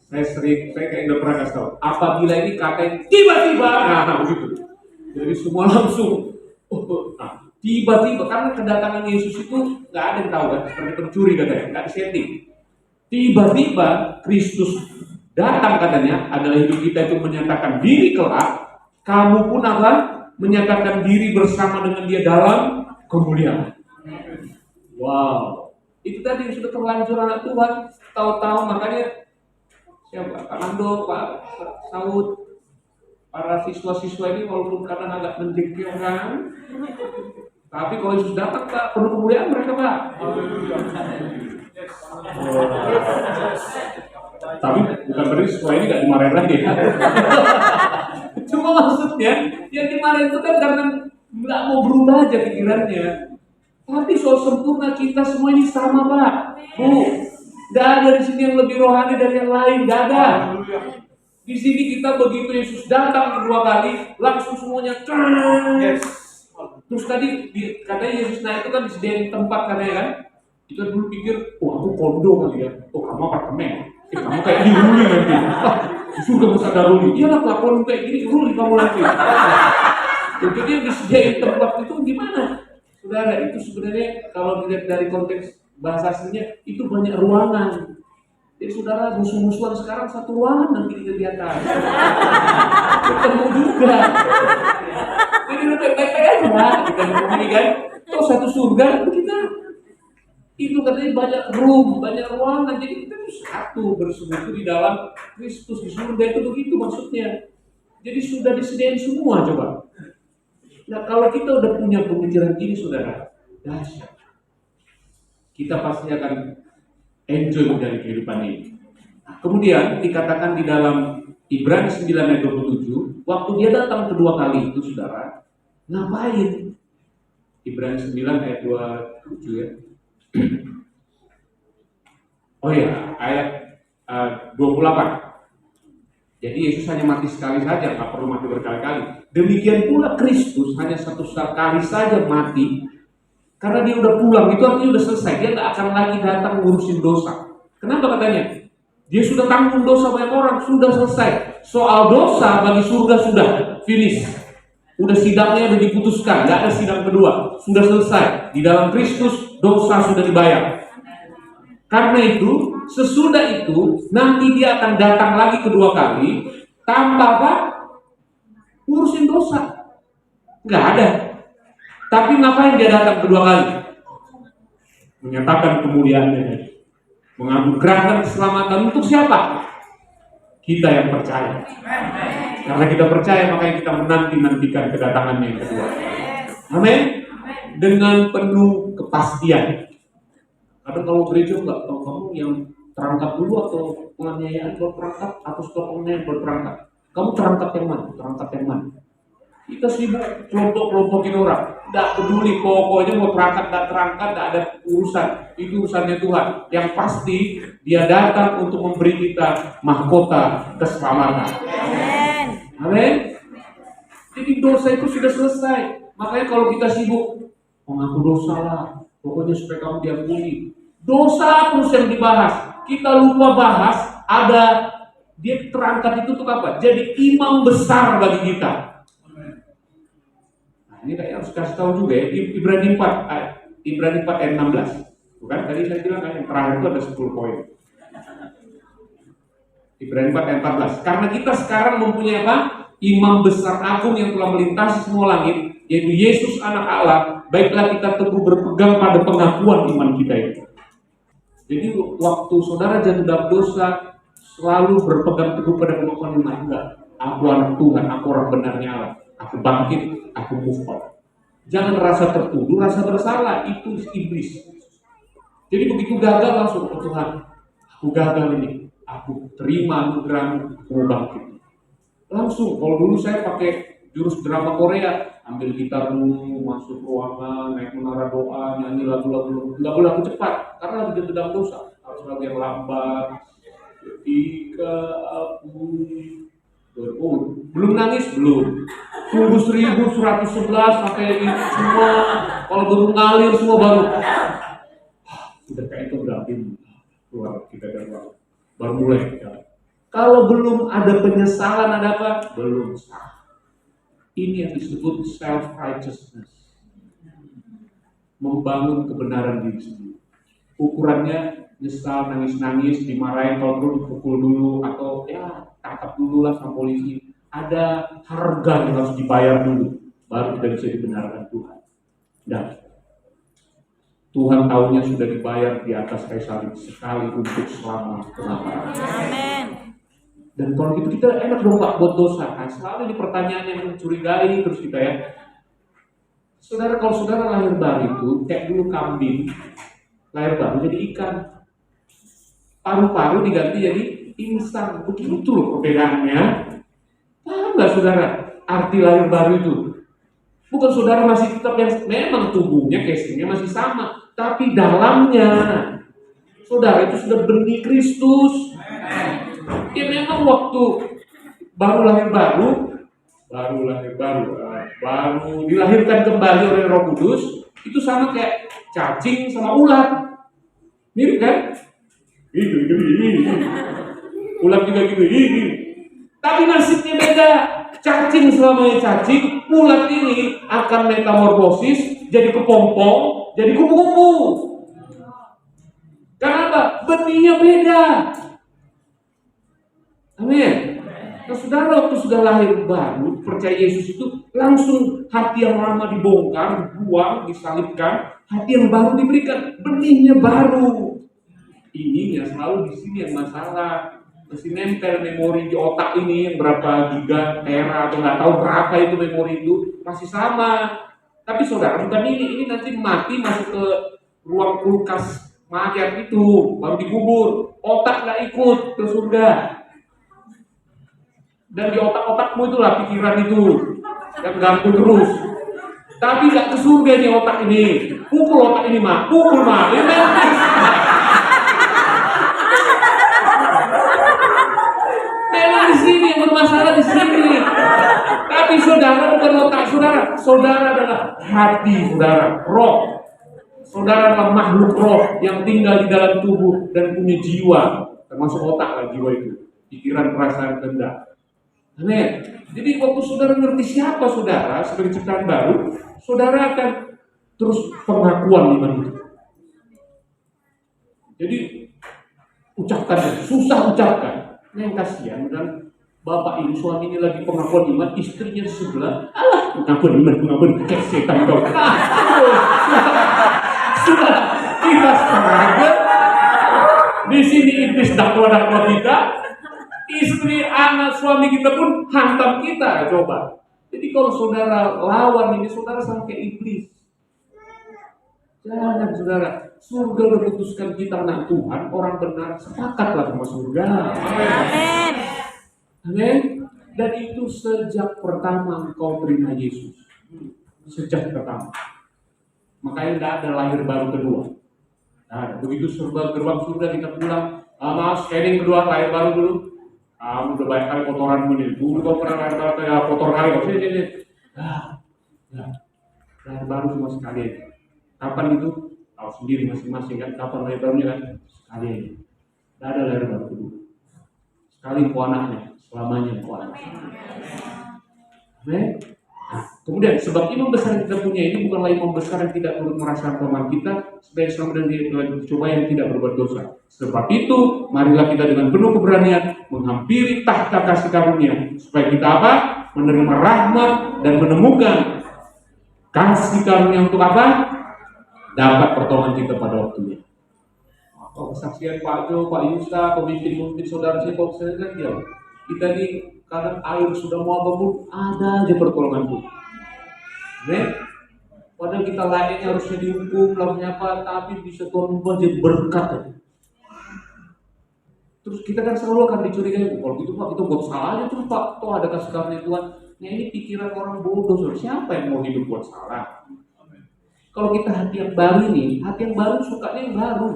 saya kayak udah pernah kasih tahu. Apabila ini kata tiba-tiba, nah begitu. Jadi semua langsung, tiba-tiba karena kedatangan Yesus itu nggak ada yang tahu kan, seperti pencuri katanya, nggak disetting. Tiba-tiba Kristus datang katanya adalah hidup kita itu menyatakan diri kelak. Kamu pun akan menyatakan diri bersama dengan Dia dalam kemuliaan. Wow, itu tadi sudah terlanjur anak Tuhan, tahu-tahu makanya siapa? Pak Nando, Pak Saud, para siswa-siswa ini walaupun kadang agak menjengkelkan, tapi kalau Yesus datang Pak, penuh kemuliaan mereka Pak. Tapi bukan berarti siswa ini gak dimarahin lagi ya. Cuma maksudnya yang dimarahin itu kan karena nggak mau berubah aja pikirannya. Tapi soal sempurna kita semua ini sama Pak, Bu. Gak ada di sini yang lebih rohani dari yang lain, gak ada. Di sini kita begitu Yesus datang kedua kali, langsung semuanya yes. Terus tadi katanya Yesus naik itu kan disediain tempat katanya kan. Kita dulu pikir, oh aku kondo kali ya, oh kamu apartemen, kamu kayak di ruli nanti. Surga besar daruli, iyalah kelakuan kayak gini, ruli kamu nanti. Jadi yang disediain tempat itu gimana? Saudara, itu sebenarnya kalau dilihat dari konteks bahasa aslinya, itu banyak ruangan. Jadi saudara musuh-musuhan sekarang satu ruangan nanti kita lihat ketemu juga. Jadi baik-baik aja kita begini kan. Kalau satu surga kita itu katanya banyak room, banyak ruangan. Jadi kita itu satu bersekutu di dalam Kristus di surga itu begitu maksudnya. Jadi sudah disediain semua coba. Nah kalau kita udah punya pemikiran gini saudara, dahsyat. Kita pasti akan enjoy dari kehidupan ini. Kemudian dikatakan di dalam Ibrani 9 ayat 27, waktu dia datang kedua kali itu saudara, ngapain? Ibrani 9 ayat 27 ya. Oh ya, ayat 28. Jadi Yesus hanya mati sekali saja, tak perlu mati berkali-kali. Demikian pula Kristus hanya satu kali saja mati. Karena dia udah pulang, itu artinya udah selesai. Dia tak akan lagi datang ngurusin dosa. Kenapa katanya? Dia sudah tanggung dosa banyak orang, sudah selesai. Soal dosa bagi surga sudah finish. Udah sidangnya udah diputuskan, nggak ada sidang kedua. Sudah selesai. Di dalam Kristus dosa sudah dibayar. Karena itu, sesudah itu nanti dia akan datang lagi kedua kali, tanpa apa? Ngurusin dosa. Nggak ada. Tapi ngapain dia datang kedua kali? Menyatakan kemuliaannya, menganugerahkan keselamatan untuk siapa? Kita yang percaya. Karena kita percaya makanya kita menanti-nantikan kedatangannya yang kedua. Amin. Dengan penuh kepastian. Kadang kalau gereja enggak, kalau kamu yang terangkat dulu atau penganiayaan baru terangkat, atau setelah penganiayaan baru terangkat. Kamu terangkat yang mana? Terangkat yang mana? Kita sibuk kelompok-kelompokin orang. Tidak peduli, pokoknya mau terangkat, tidak terangkat, tidak ada urusan. Itu urusannya Tuhan. Yang pasti dia datang untuk memberi kita mahkota keselamatan. Amin. Jadi dosa itu sudah selesai. Makanya kalau kita sibuk mengaku dosa lah, pokoknya supaya kamu diampuni. Dosa terus yang dibahas. Kita lupa bahas ada dia terangkat itu untuk apa? Jadi imam besar bagi kita. Ini kayak harus kasih tahu juga ya, Ibrani 4 ayat 16. Bukan tadi saya bilang kan yang terakhir itu ada 10 poin. Ibrani 4 ayat 14. Karena kita sekarang mempunyai apa? Imam besar agung yang telah melintasi semua langit, yaitu Yesus anak Allah. Baiklah kita teguh berpegang pada pengakuan iman kita itu. Jadi waktu saudara jatuh dalam dosa, selalu berpegang teguh pada pengakuan iman. Enggak, aku anak Tuhan, aku orang benarnya Allah. Aku bangkit, aku move on. Jangan rasa tertuduh, rasa bersalah, itu iblis. Jadi begitu gagal langsung, oh Tuhan, aku gagal ini, aku terima anugerah-Mu, aku bangkit. Langsung, kalau dulu saya pakai jurus drama Korea, ambil gitar dulu, masuk ruangan, naik menara doa, nyanyi lagu-lagu, nggak boleh aku cepat, karena lagi jatuh dalam dosa, harus lagu yang lambat. Ketika aku belum nangis, belum. Tunggu 1111 sampai semua, kalau baru ngalir semua baru. Udah kayak itu berarti keluar kita dari ruang. Baru mulai. Kalau belum ada penyesalan, ada apa? Belum sah. Ini yang disebut self-righteousness. Membangun kebenaran diri sendiri. Ukurannya nyesal, nangis-nangis, dimarahin, kalau perlu dipukul dulu, atau ya tangkap dulu lah sama polisi. Ada harga yang harus dibayar dulu, baru kita bisa dibenarkan Tuhan. Dan Tuhan tahunya sudah dibayar di atas kayu salib sekali untuk selama-lamanya. Amin. Dan kalau gitu kita enak dong Pak buat dosa. Nah, selalu ini pertanyaan yang mencurigai terus kita ya. Saudara, kalau saudara lahir baru itu kayak dulu kambing, lahir baru jadi ikan. Paru-paru diganti jadi instan. Begitu loh perbedaannya. Paham nggak saudara arti lahir baru itu? Bukan saudara masih tetap yang memang tubuhnya, casingnya masih sama, tapi dalamnya saudara itu sudah benih Kristus. Ya memang waktu baru lahir baru dilahirkan kembali oleh Roh Kudus, itu sama kayak cacing sama ulat. Mirip kan? Gitu. Ulat juga gitu. Tapi nasibnya beda. Cacing selamanya cacing, ulat ini akan metamorfosis jadi kepompong, jadi kupu-kupu. Kenapa? Benihnya beda. Amin. Nah, saudara waktu sudah lahir baru, percaya Yesus itu langsung hati yang lama dibongkar, dibuang, disalibkan, hati yang baru diberikan, benihnya baru. Ininya selalu di sini yang masalah. Masih nempel memori di otak ini yang berapa giga, tera atau nggak tahu berapa itu memori itu masih sama. Tapi saudara bukan ini nanti mati masuk ke ruang kulkas mayat itu baru dikubur, otak nggak ikut ke surga. Dan di otak-otakmu itulah pikiran itu yang ganggu terus. Tapi nggak ke surga nih otak ini. Pukul otak ini mah, pukul mah. Memang di sini yang bermasalah di sini. Tapi saudara bukan otak saudara. Saudara adalah hati saudara, roh. Saudara adalah makhluk roh yang tinggal di dalam tubuh dan punya jiwa, termasuk otak lah jiwa itu, pikiran, perasaan, kehendak. Amin. Jadi waktu saudara ngerti siapa saudara sebagai ciptaan baru, saudara akan terus pengakuan iman itu. Jadi ucapkan, susah ucapkan. Yang kasihan dan bapak ini suaminya lagi pengakuan iman, istrinya di sebelah, alah pengakuan iman, kesetan kau. Sudah kita sengaja di sini iblis dakwa kita, istri, anak, suami kita pun hantam kita. Coba. Jadi kalau saudara lawan ini, saudara sama kayak iblis. Jangan saudara, surga udah putuskan kita anak Tuhan, orang benar, sepakatlah sama surga. Amin. Amin. Dan itu sejak pertama engkau terima Yesus. Sejak pertama. Makanya tidak ada lahir baru kedua. Nah, begitu gerbang surga kita pulang, maaf scanning kedua lahir baru dulu. Kamu udah banyak kali kotoranmu nih. Dulu kau pernah lahir baru kayak kotor kali kau sini. Lahir baru cuma sekali aja. Kapan itu? Tahu sendiri masing-masing kan. Kapan lahir barunya kan? Sekali aja. Tidak ada lahir baru kedua. Sekali kau anaknya, selamanya kau anaknya. Amin. Nah, kemudian sebab imam besar yang kita punya ini bukanlah imam besar yang tidak turut merasakan kelemahan kita, sebagai selama dan dicoba yang tidak berbuat dosa. Sebab itu, marilah kita dengan penuh keberanian menghampiri tahta kasih karunia, supaya kita apa? Menerima rahmat dan menemukan kasih karunia untuk apa? Dapat pertolongan kita pada waktunya. Kesaksian Pak Jo, Pak Yusta, pemimpin saudara saya, Pak saya kan dia. Kita ini kadang air sudah mau apa ada aja pertolongan pun. Padahal kita layaknya harusnya dihukum, harusnya apa, tapi bisa Tuhan ubah jadi berkat aja. Terus kita kan selalu akan dicurigai, kalau gitu Pak kita buat salah aja terus Pak, toh ada kasih karunia Tuhan. Nah ini pikiran orang bodoh, siapa yang mau hidup buat salah? Kalau kita hati yang baru ini, hati yang baru sukanya yang baru.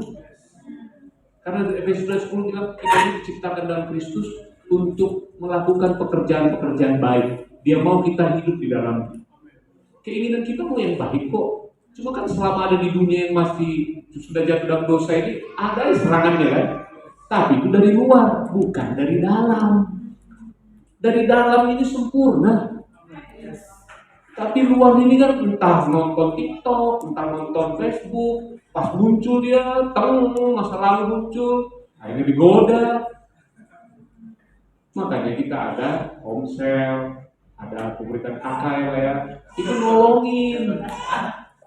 Karena Efesus 10 bilang kita ini diciptakan dalam Kristus untuk melakukan pekerjaan-pekerjaan baik. Dia mau kita hidup di dalam. Keinginan kita mau yang baik kok. Cuma kan selama ada di dunia yang masih sudah jatuh dalam dosa ini, ada serangannya kan. Tapi itu dari luar, bukan dari dalam. Dari dalam ini sempurna. Tapi luar ini kan entah nonton TikTok, entah nonton Facebook, pas muncul dia, masa lalu muncul, akhirnya digoda. Makanya kita ada Homesel, ada pemberitaan KKL ya, itu nolongin.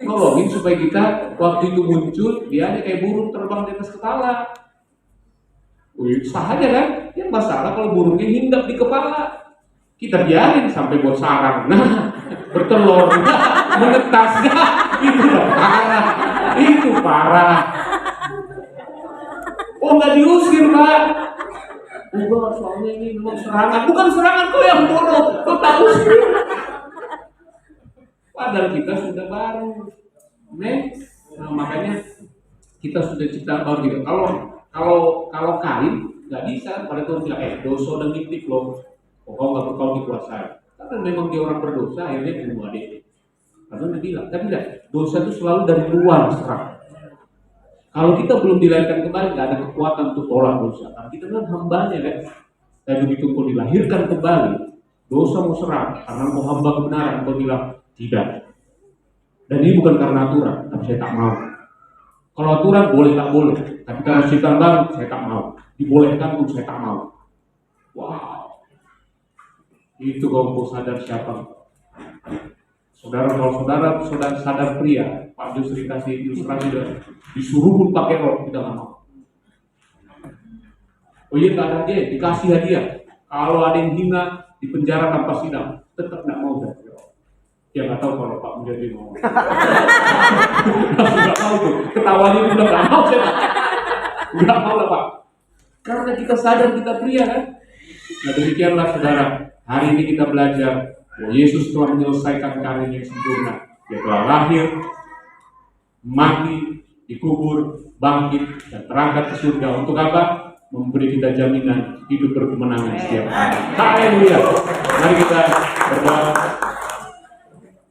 nolongin supaya kita waktu itu muncul, dia hanya kayak burung terbang di atas kepala. Wih, sah aja kan? Yang masalah kalau burungnya hinggap di kepala. Kita biarin sampai buat sarang, nah bertelur, nah, menetas, nah, itu udah parah, itu parah. Oh nggak diusir Pak? Enggak, soalnya ini memang serangan, bukan serangan kau yang bodoh, kau tak usir. Padahal kita sudah baru, nah, makanya kita sudah cipta baru gitu. Kalau kain nggak bisa, pada itu bilang dosa dan ngintip loh. Kau nggak dikuasai. Karena memang dia orang berdosa, akhirnya bunuh adik. Karena dia bilang, tapi tidak, dosa itu selalu dari luar serang. Kalau kita belum dilahirkan kembali, nggak ada kekuatan untuk tolak dosa. Karena kita kan hambanya kan. Dan begitu kau dilahirkan kembali, dosa mau serang. Karena mau hamba kebenaran, kau bilang tidak. Dan ini bukan karena aturan, tapi saya tak mau. Kalau aturan boleh tak boleh, tapi kalau ciptaan baru saya tak mau. Dibolehkan pun saya tak mau. Wow. Itu kalau sadar siapa. Kalau saudara sadar pria, Pak Yusri kasih ilustrasi dan disuruh pun pakai rok, kita nggak mau. Oh iya, nggak ada hadiah, dikasih hadiah. Kalau ada yang hina di penjara tanpa sidang, tetap nggak mau jadi rok. Ya nggak tahu kalau Pak menjadi mau. Nggak mau tuh, ketawanya udah nggak mau saya. Nggak mau lah Pak. Karena kita sadar kita pria kan. Nah demikianlah saudara. Hari ini kita belajar bahwa Yesus telah menyelesaikan karyanya yang sempurna. Dia telah lahir, mati, dikubur, bangkit, dan terangkat ke surga. Untuk apa? Memberi kita jaminan hidup berkemenangan setiap hari. Haleluya. Mari kita berdoa.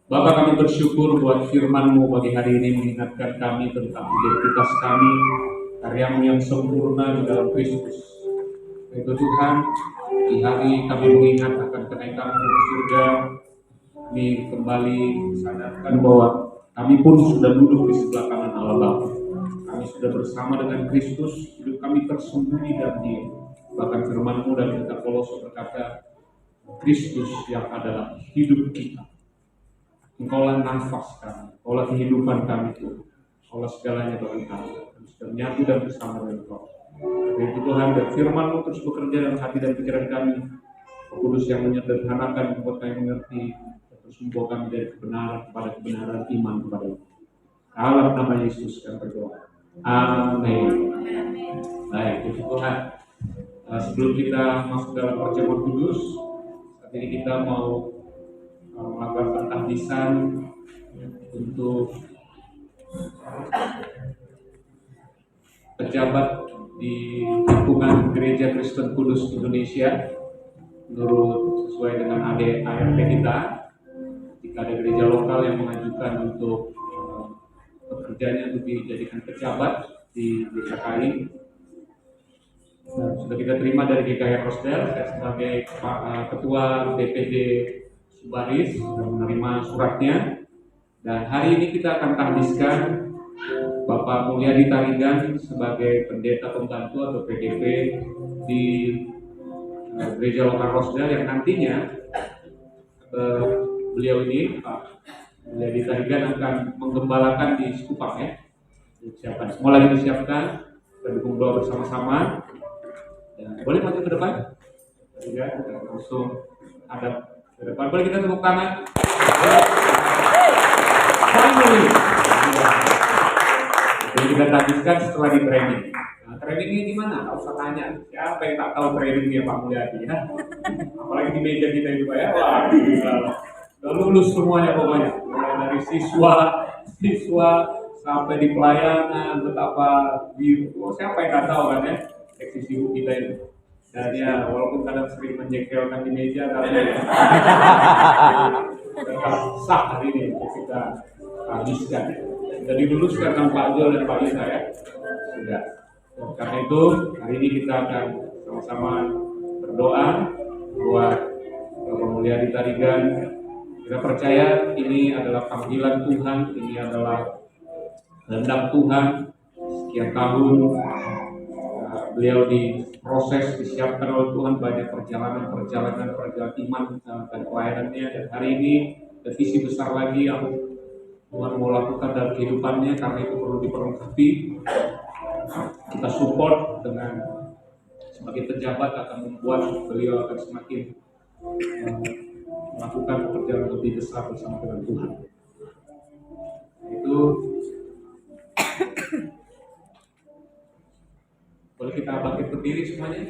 Bapa, kami bersyukur buat firman-Mu pagi hari ini mengingatkan kami tentang identitas kami, karya-Mu yang sempurna di dalam Kristus. Itu Tuhan, di hari kami mengingat akan kenaikan ke surga, kami kembali sadarkan bahwa kami pun sudah duduk di sebelah kanan Allah Bapa. Kami sudah bersama dengan Kristus, hidup kami tersembunyi dalam Dia. Bahkan firman-Mu dan kitab Kolose berkata, Kristus yang adalah hidup kita. Engkaulah nafas kami, Engkaulah kehidupan kami Tuhan. Engkaulah segalanya bagi kami. Kami sudah menyatu dan bersama dengan Engkau. Yaitu Tuhan, dan firman-Mu terus bekerja dalam hati dan pikiran kami. Roh Kudus yang menyederhanakan, membuat kami mengerti, dan terus membawa kami dari kebenaran kepada kebenaran iman kepada Engkau. Dalam nama Yesus kami berdoa. Amin. Baik, puji Tuhan. Sebelum kita masuk dalam perjamuan kudus, saat ini kita mau melakukan pentahbisan untuk pejabat di lingkungan Gereja Kristen Kudus Indonesia. Menurut sesuai dengan ARP kita, jika ada gereja lokal yang mengajukan untuk pekerjaannya untuk dijadikan pejabat di GKI, sudah kita terima dari GKI Rosdel. Saya sebagai Ketua DPD Subaris sudah menerima suratnya, dan hari ini kita akan tahbiskan Bapak Mulyadi Tarigan sebagai pendeta pembantu atau PDP di Gereja Lokal Rosdel, yang nantinya beliau ini Pak Mulyadi Tarigan akan menggembalakan di Sekupang ya. Disiapkan, semua lagi disiapkan, kita dukung doa bersama-sama. Dan boleh maju ke depan? Ya, langsung ada ke depan. Boleh kita tepuk tangan? Jadi kita tahbiskan setelah di training. Nah, trainingnya gimana? Nggak usah tanya. Siapa yang tak tahu trainingnya Pak Mulyadi ya? Apalagi di meja kita itu Pak ya. Wah, udah lulus semuanya pokoknya. Mulai dari siswa sampai di pelayanan, betapa siapa yang nggak tahu kan ya? Eksis ibu kita itu. Dan ya, walaupun kadang sering menjengkelkan di meja, tapi tetap sah hari ini kita habiskan. Sudah diluluskan sama Pak Jol dan Pak Isa ya. Sudah. Dan karena itu hari ini kita akan sama-sama berdoa buat Bapak Mulyadi Tarigan. Kita percaya ini adalah panggilan Tuhan, ini adalah kehendak Tuhan. Sekian tahun beliau diproses, disiapkan oleh Tuhan, banyak perjalanan iman dan pelayanannya, dan hari ini ada visi besar lagi yang Tuhan mau lakukan dalam kehidupannya, karena itu perlu diperlengkapi. Kita support dengan sebagai pejabat akan membuat beliau akan semakin melakukan pekerjaan lebih besar bersama dengan Tuhan. Itu boleh kita bangkit berdiri semuanya.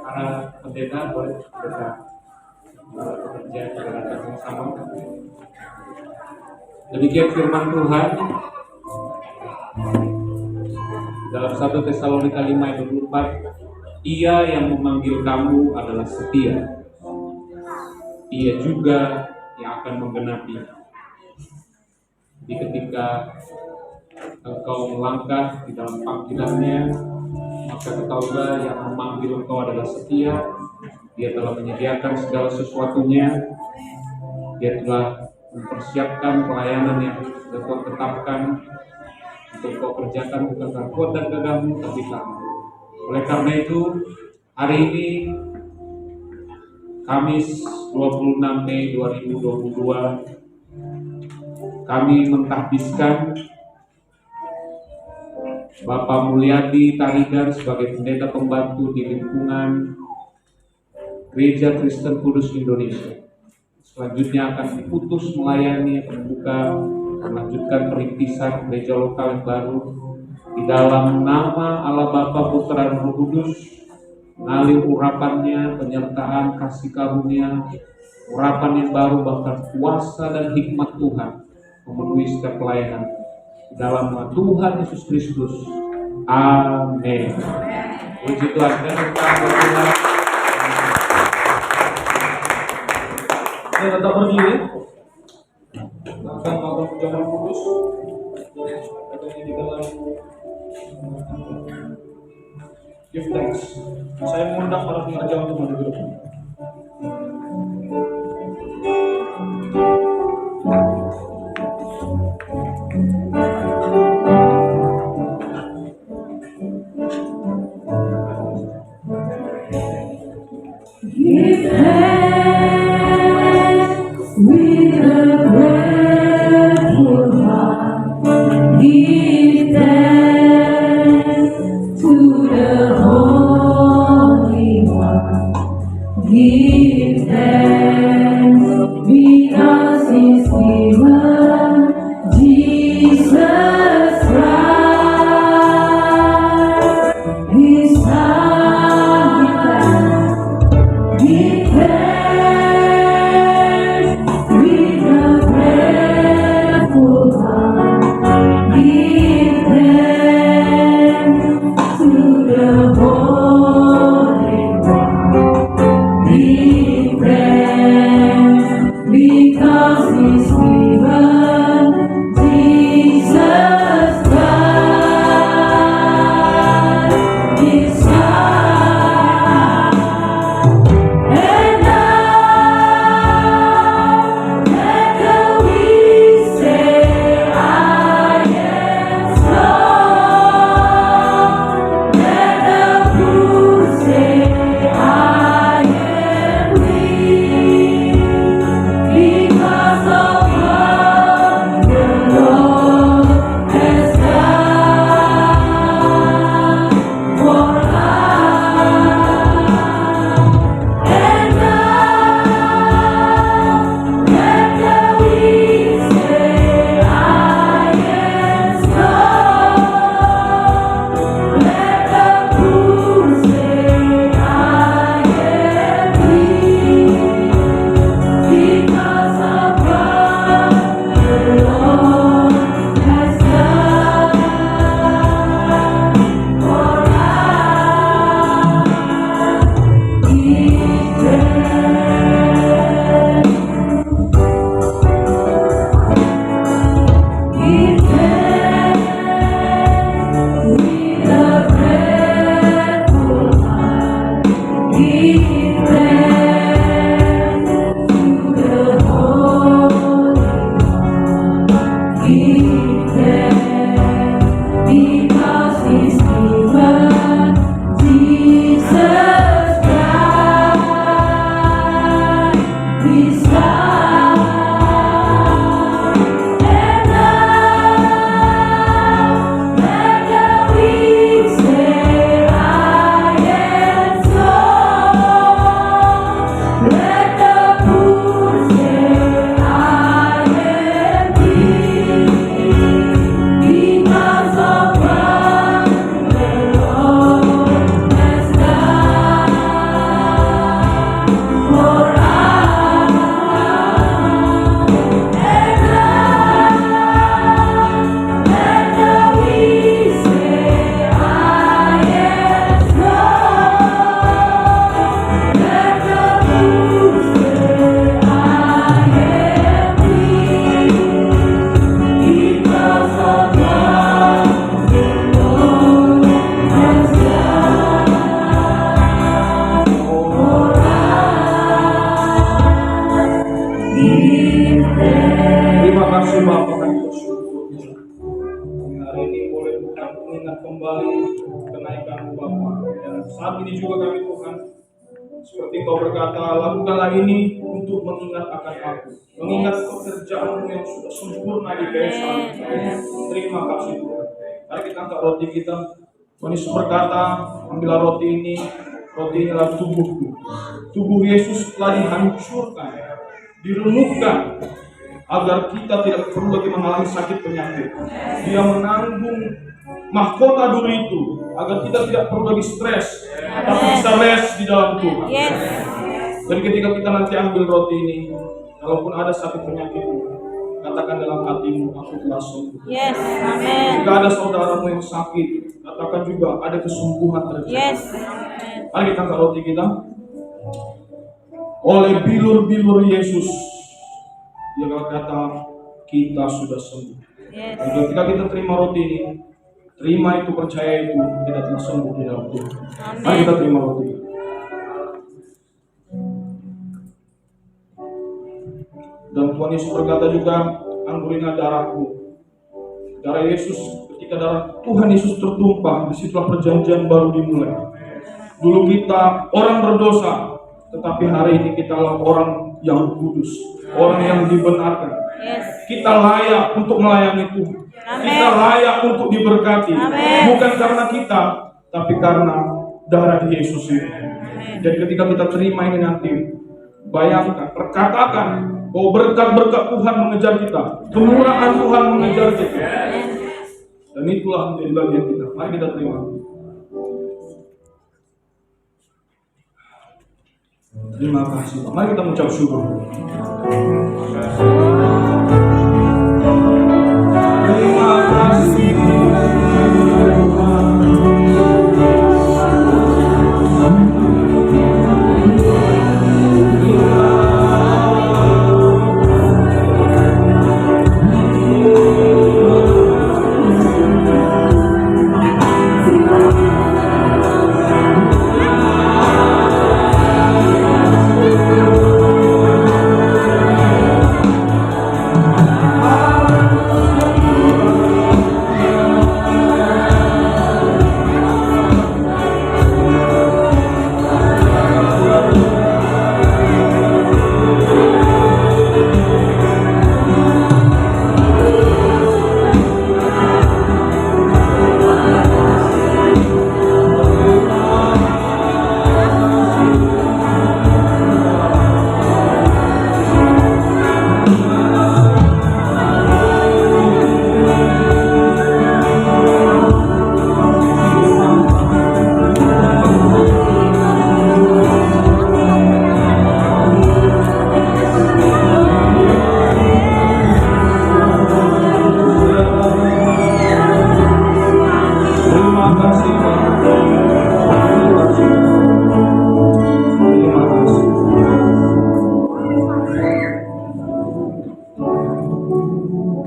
Para pendeta boleh kita bekerja pada sama. Demikian firman Tuhan dalam 1 Tesalonika 5 ayat 24, Ia yang memanggil kamu adalah setia. Ia juga yang akan menggenapi. Jadi ketika engkau melangkah di dalam panggilannya, maka ketahuilah yang memanggil engkau adalah setia. Dia telah menyediakan segala sesuatunya. Dia telah mempersiapkan pelayanan yang sudah Tuhan tetapkan untuk kau kerjakan, bukan karena kuat dan gagahmu, tapi karena. Oleh karena itu, hari ini Kamis 26 Mei 2022, kami mentahbiskan Bapak Mulyadi Tarigan sebagai pendeta pembantu di lingkungan Gereja Kristen Kudus Indonesia. Selanjutnya akan diputus melayani, membuka, melanjutkan perintisan gereja lokal yang baru di dalam nama Allah Bapa, Putra, dan Roh Kudus. Mengalir urapannya, penyertaan kasih karunia, urapan yang baru, bahkan kuasa dan hikmat Tuhan memenuhi setiap pelayanan. Di dalam nama Tuhan Yesus Kristus. Amin. Puji Tuhan. Dan Tuhan. Tetap berdiri. Akan melakukan perjamuan kudus. Katanya di dalam give thanks. Saya mengundang para pengerja untuk maju ke depan. Give thanks with a grateful heart. Give thanks to the Holy One. Give thanks because He's given Jesus Christ, His Son. Give thanks with a grateful heart. Give thanks to the Holy One. Give thanks because He's given Jesus Christ, His Son. And now, let the weak say, I am strong. Let the poor say, I am weak. Because of what the Lord has done for us. And now, let the weak say, I am strong. Let the poor say, I am weak. Because of what the Lord has done for us. Give thanks. Give thanks with a grateful heart. Give thanks to the Holy One. Give thanks because He's given Jesus Christ, kembali kenaikan Bapa. Dan saat ini juga kami Tuhan, seperti Kau berkata, lakukanlah ini untuk mengingat akan aku, mengingat pekerjaanmu yang sudah sempurna di kayu salib. Terima kasih Tuhan. Mari kita angkat roti kita. Tuhan Yesus berkata, ambillah roti ini adalah tubuhku. Tubuh Yesus telah dihancurkan, diremukkan, agar kita tidak perlu lagi mengalami sakit penyakit. Dia menanggung mahkota dulu itu, agar kita tidak perlu lagi stres, tapi bisa rest di dalam Tuhan. Jadi ketika kita nanti ambil roti ini, kalaupun ada sakit penyakit, katakan dalam hatimu, aku telah sembuh. Jika ada saudaramu yang sakit, katakan juga ada kesembuhan terjadi. Mari kita angkat roti kita. Oleh bilur-bilur Yesus, dia kata kita sudah sembuh. Jadi ketika kita terima roti ini, terima itu, percaya itu, kita telah sembuh di dalam Tuhan. Mari kita terima roti. Dan Tuhan Yesus berkata juga, anggur ini darahku. Darah Yesus, ketika darah Tuhan Yesus tertumpah, disitulah perjanjian baru dimulai. Dulu kita orang berdosa, tetapi hari ini kita adalah orang yang kudus, orang yang dibenarkan. Kita layak untuk melayani Tuhan. Kita layak untuk diberkati. Bukan karena kita, tapi karena darah Yesus ini. Jadi ketika kita terima ini nanti, bayangkan, perkatakan bahwa berkat-berkat Tuhan mengejar kita, kemurahan Tuhan mengejar kita. Dan itulah menjadi bagian kita. Mari kita terima. Terima kasih. Mari kita mengucap syukur. Terima kasih.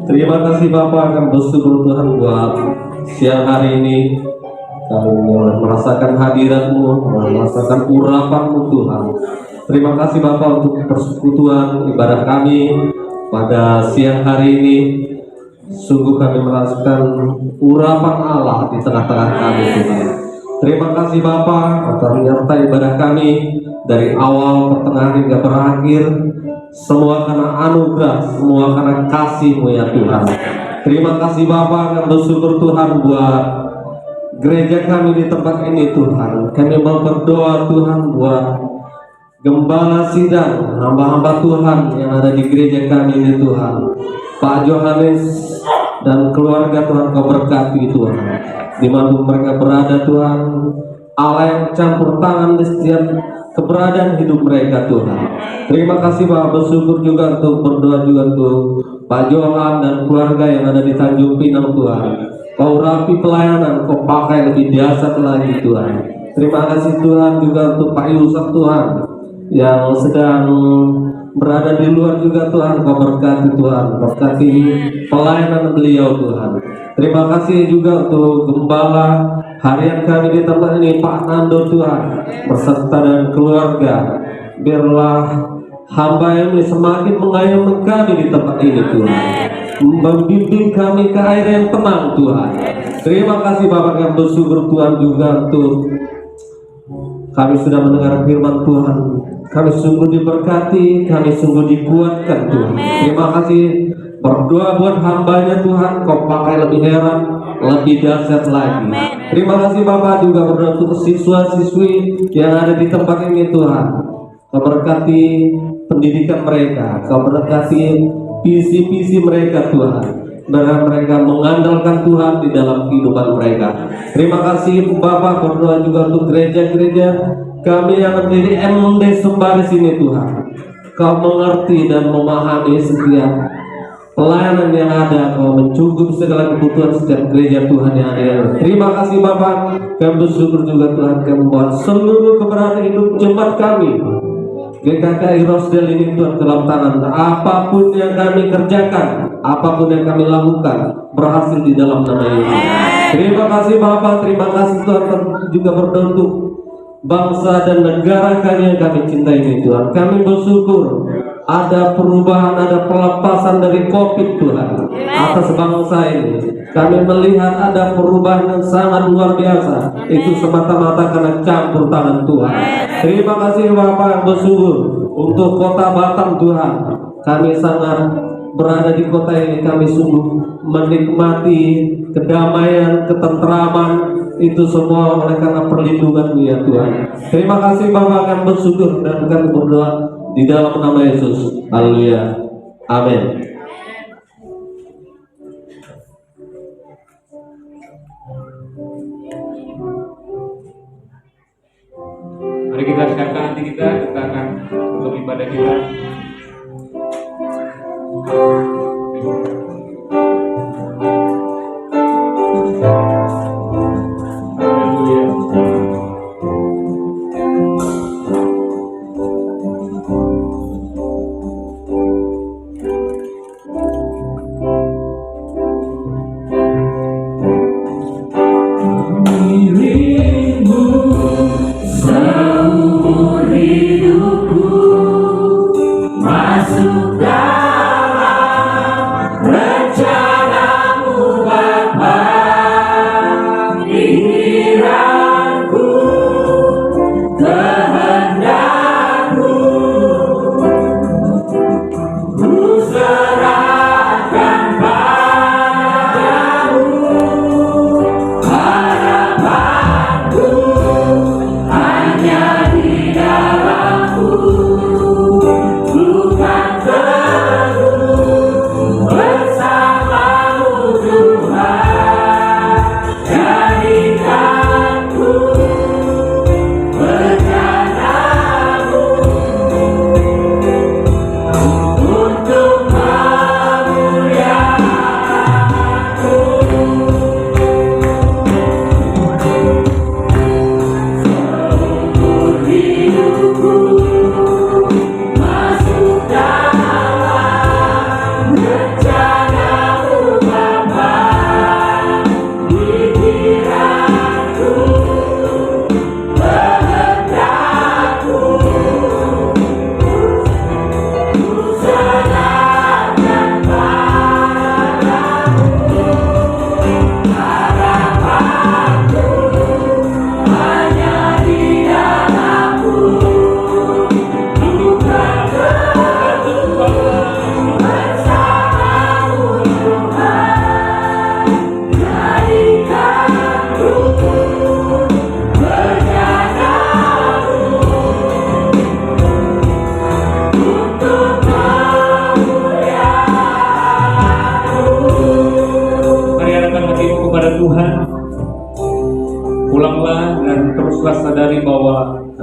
Terima kasih Bapak, akan bersyukur Tuhan buat siang hari ini. Kami merasakan hadirat-Mu, merasakan urapan-Mu Tuhan. Terima kasih Bapak untuk persekutuan ibadah kami pada siang hari ini. Sungguh kami merasakan urapan Allah di tengah-tengah kami Tuhan. Terima kasih Bapak atas menyertai ibadah kami dari awal, pertengahan hingga berakhir. Semua karena anugerah, semua karena kasih-Mu ya Tuhan. Terima kasih Bapak, kami bersyukur Tuhan buat gereja kami di tempat ini Tuhan. Kami mau berdoa Tuhan buat gembala sidang, hamba-hamba Tuhan yang ada di gereja kami ini Tuhan. Pak Johannes dan keluarga Tuhan, Kau berkati Tuhan. Dimanapun mereka berada Tuhan, Allah yang campur tangan di setiap keberadaan hidup mereka Tuhan. Terima kasih Pak, bersyukur juga untuk berdoa juga untuk Pak Johan dan keluarga yang ada di Tanjung Pinang Tuhan. Kau rapi pelayanan, Kau pakai lebih dahsyat lagi Tuhan. Terima kasih Tuhan juga untuk Pak Yusak Tuhan yang sedang berada di luar juga Tuhan. Kau berkati Tuhan, berkati pelayanan beliau Tuhan. Terima kasih juga untuk gembala harian kami di tempat ini Pak Nando Tuhan beserta dan keluarga. Biarlah hamba ini semakin mengayomi kami di tempat ini Tuhan. membimbing kami ke air yang tenang Tuhan. Terima kasih Bapak, kami bersyukur Tuhan juga untuk kami sudah mendengar firman Tuhan. Kami sungguh diberkati, kami sungguh dikuatkan Tuhan. Terima kasih. Berdoa buat hambanya Tuhan, Kau pakai lebih heran, lebih dahsyat lagi. Terima kasih Bapak, juga berdoa untuk siswa-siswi yang ada di tempat ini Tuhan. Kau berkati pendidikan mereka, Kau berkati visi-visi mereka Tuhan, biar mereka mengandalkan Tuhan di dalam kehidupan mereka. Terima kasih Bapak, berdoa juga untuk gereja-gereja kami yang menjadi MD Sembah di sini Tuhan. Kau mengerti dan memahami setiap pelayanan yang ada, Kau mencukup segala kebutuhan setiap gereja Tuhan yang ada. Terima kasih Bapak, kami bersyukur juga Tuhan, kami membuat seluruh keberadaan hidup jemaat kami GKKI Rosdale ini Tuhan dalam tangan. Apapun yang kami kerjakan, apapun yang kami lakukan, berhasil di dalam nama Yesus. Terima kasih Bapak, terima kasih Tuhan, juga berdoa untuk bangsa dan negara kami yang kami cintai ini Tuhan. Kami bersyukur ada perubahan, ada pelepasan dari COVID Tuhan atas bangsa ini. Kami melihat ada perubahan yang sangat luar biasa. Itu semata-mata karena campur tangan Tuhan. Terima kasih Bapak, bersyukur untuk kota Batam Tuhan. Kami sangat berada di kota ini, kami sungguh menikmati kedamaian, ketentraman, itu semua oleh karena perlindungan-Mu ya Tuhan. Terima kasih Bapak, kami bersyukur dan kami berdoa di dalam nama Yesus. Haleluya. Amin. Mari kita siapkan hati kita akan untuk ibadah kita.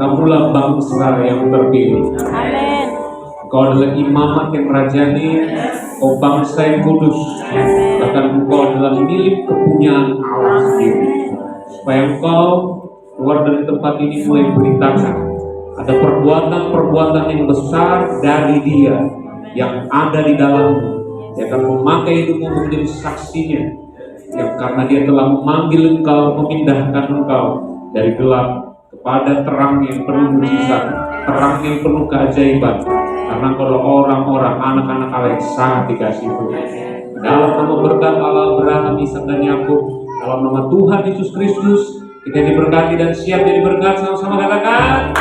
Kamulah bangsa yang terpilih. Amin. Kau adalah imamat yang merajani, Kau bangsa yang kudus. Bahkan Engkau adalah milik kepunyaan Allah sendiri. Supaya Engkau keluar dari tempat ini mulai beritakan ada perbuatan-perbuatan yang besar dari Dia yang ada di dalammu. Dia akan memakai hidupmu menjadi saksinya, yang karena Dia telah memanggil engkau, memindahkan engkau dari gelap kepada terang yang penuh mujizat, terang yang penuh keajaiban. Karena kalau orang-orang, anak-anak Allah yang sangat dikasihi Tuhan. Dalam nama berkat Allah, Abraham, Ishak dan Yakub, dalam nama Tuhan Yesus Kristus, kita diberkati dan siap jadi berkat. Sama-sama katakan.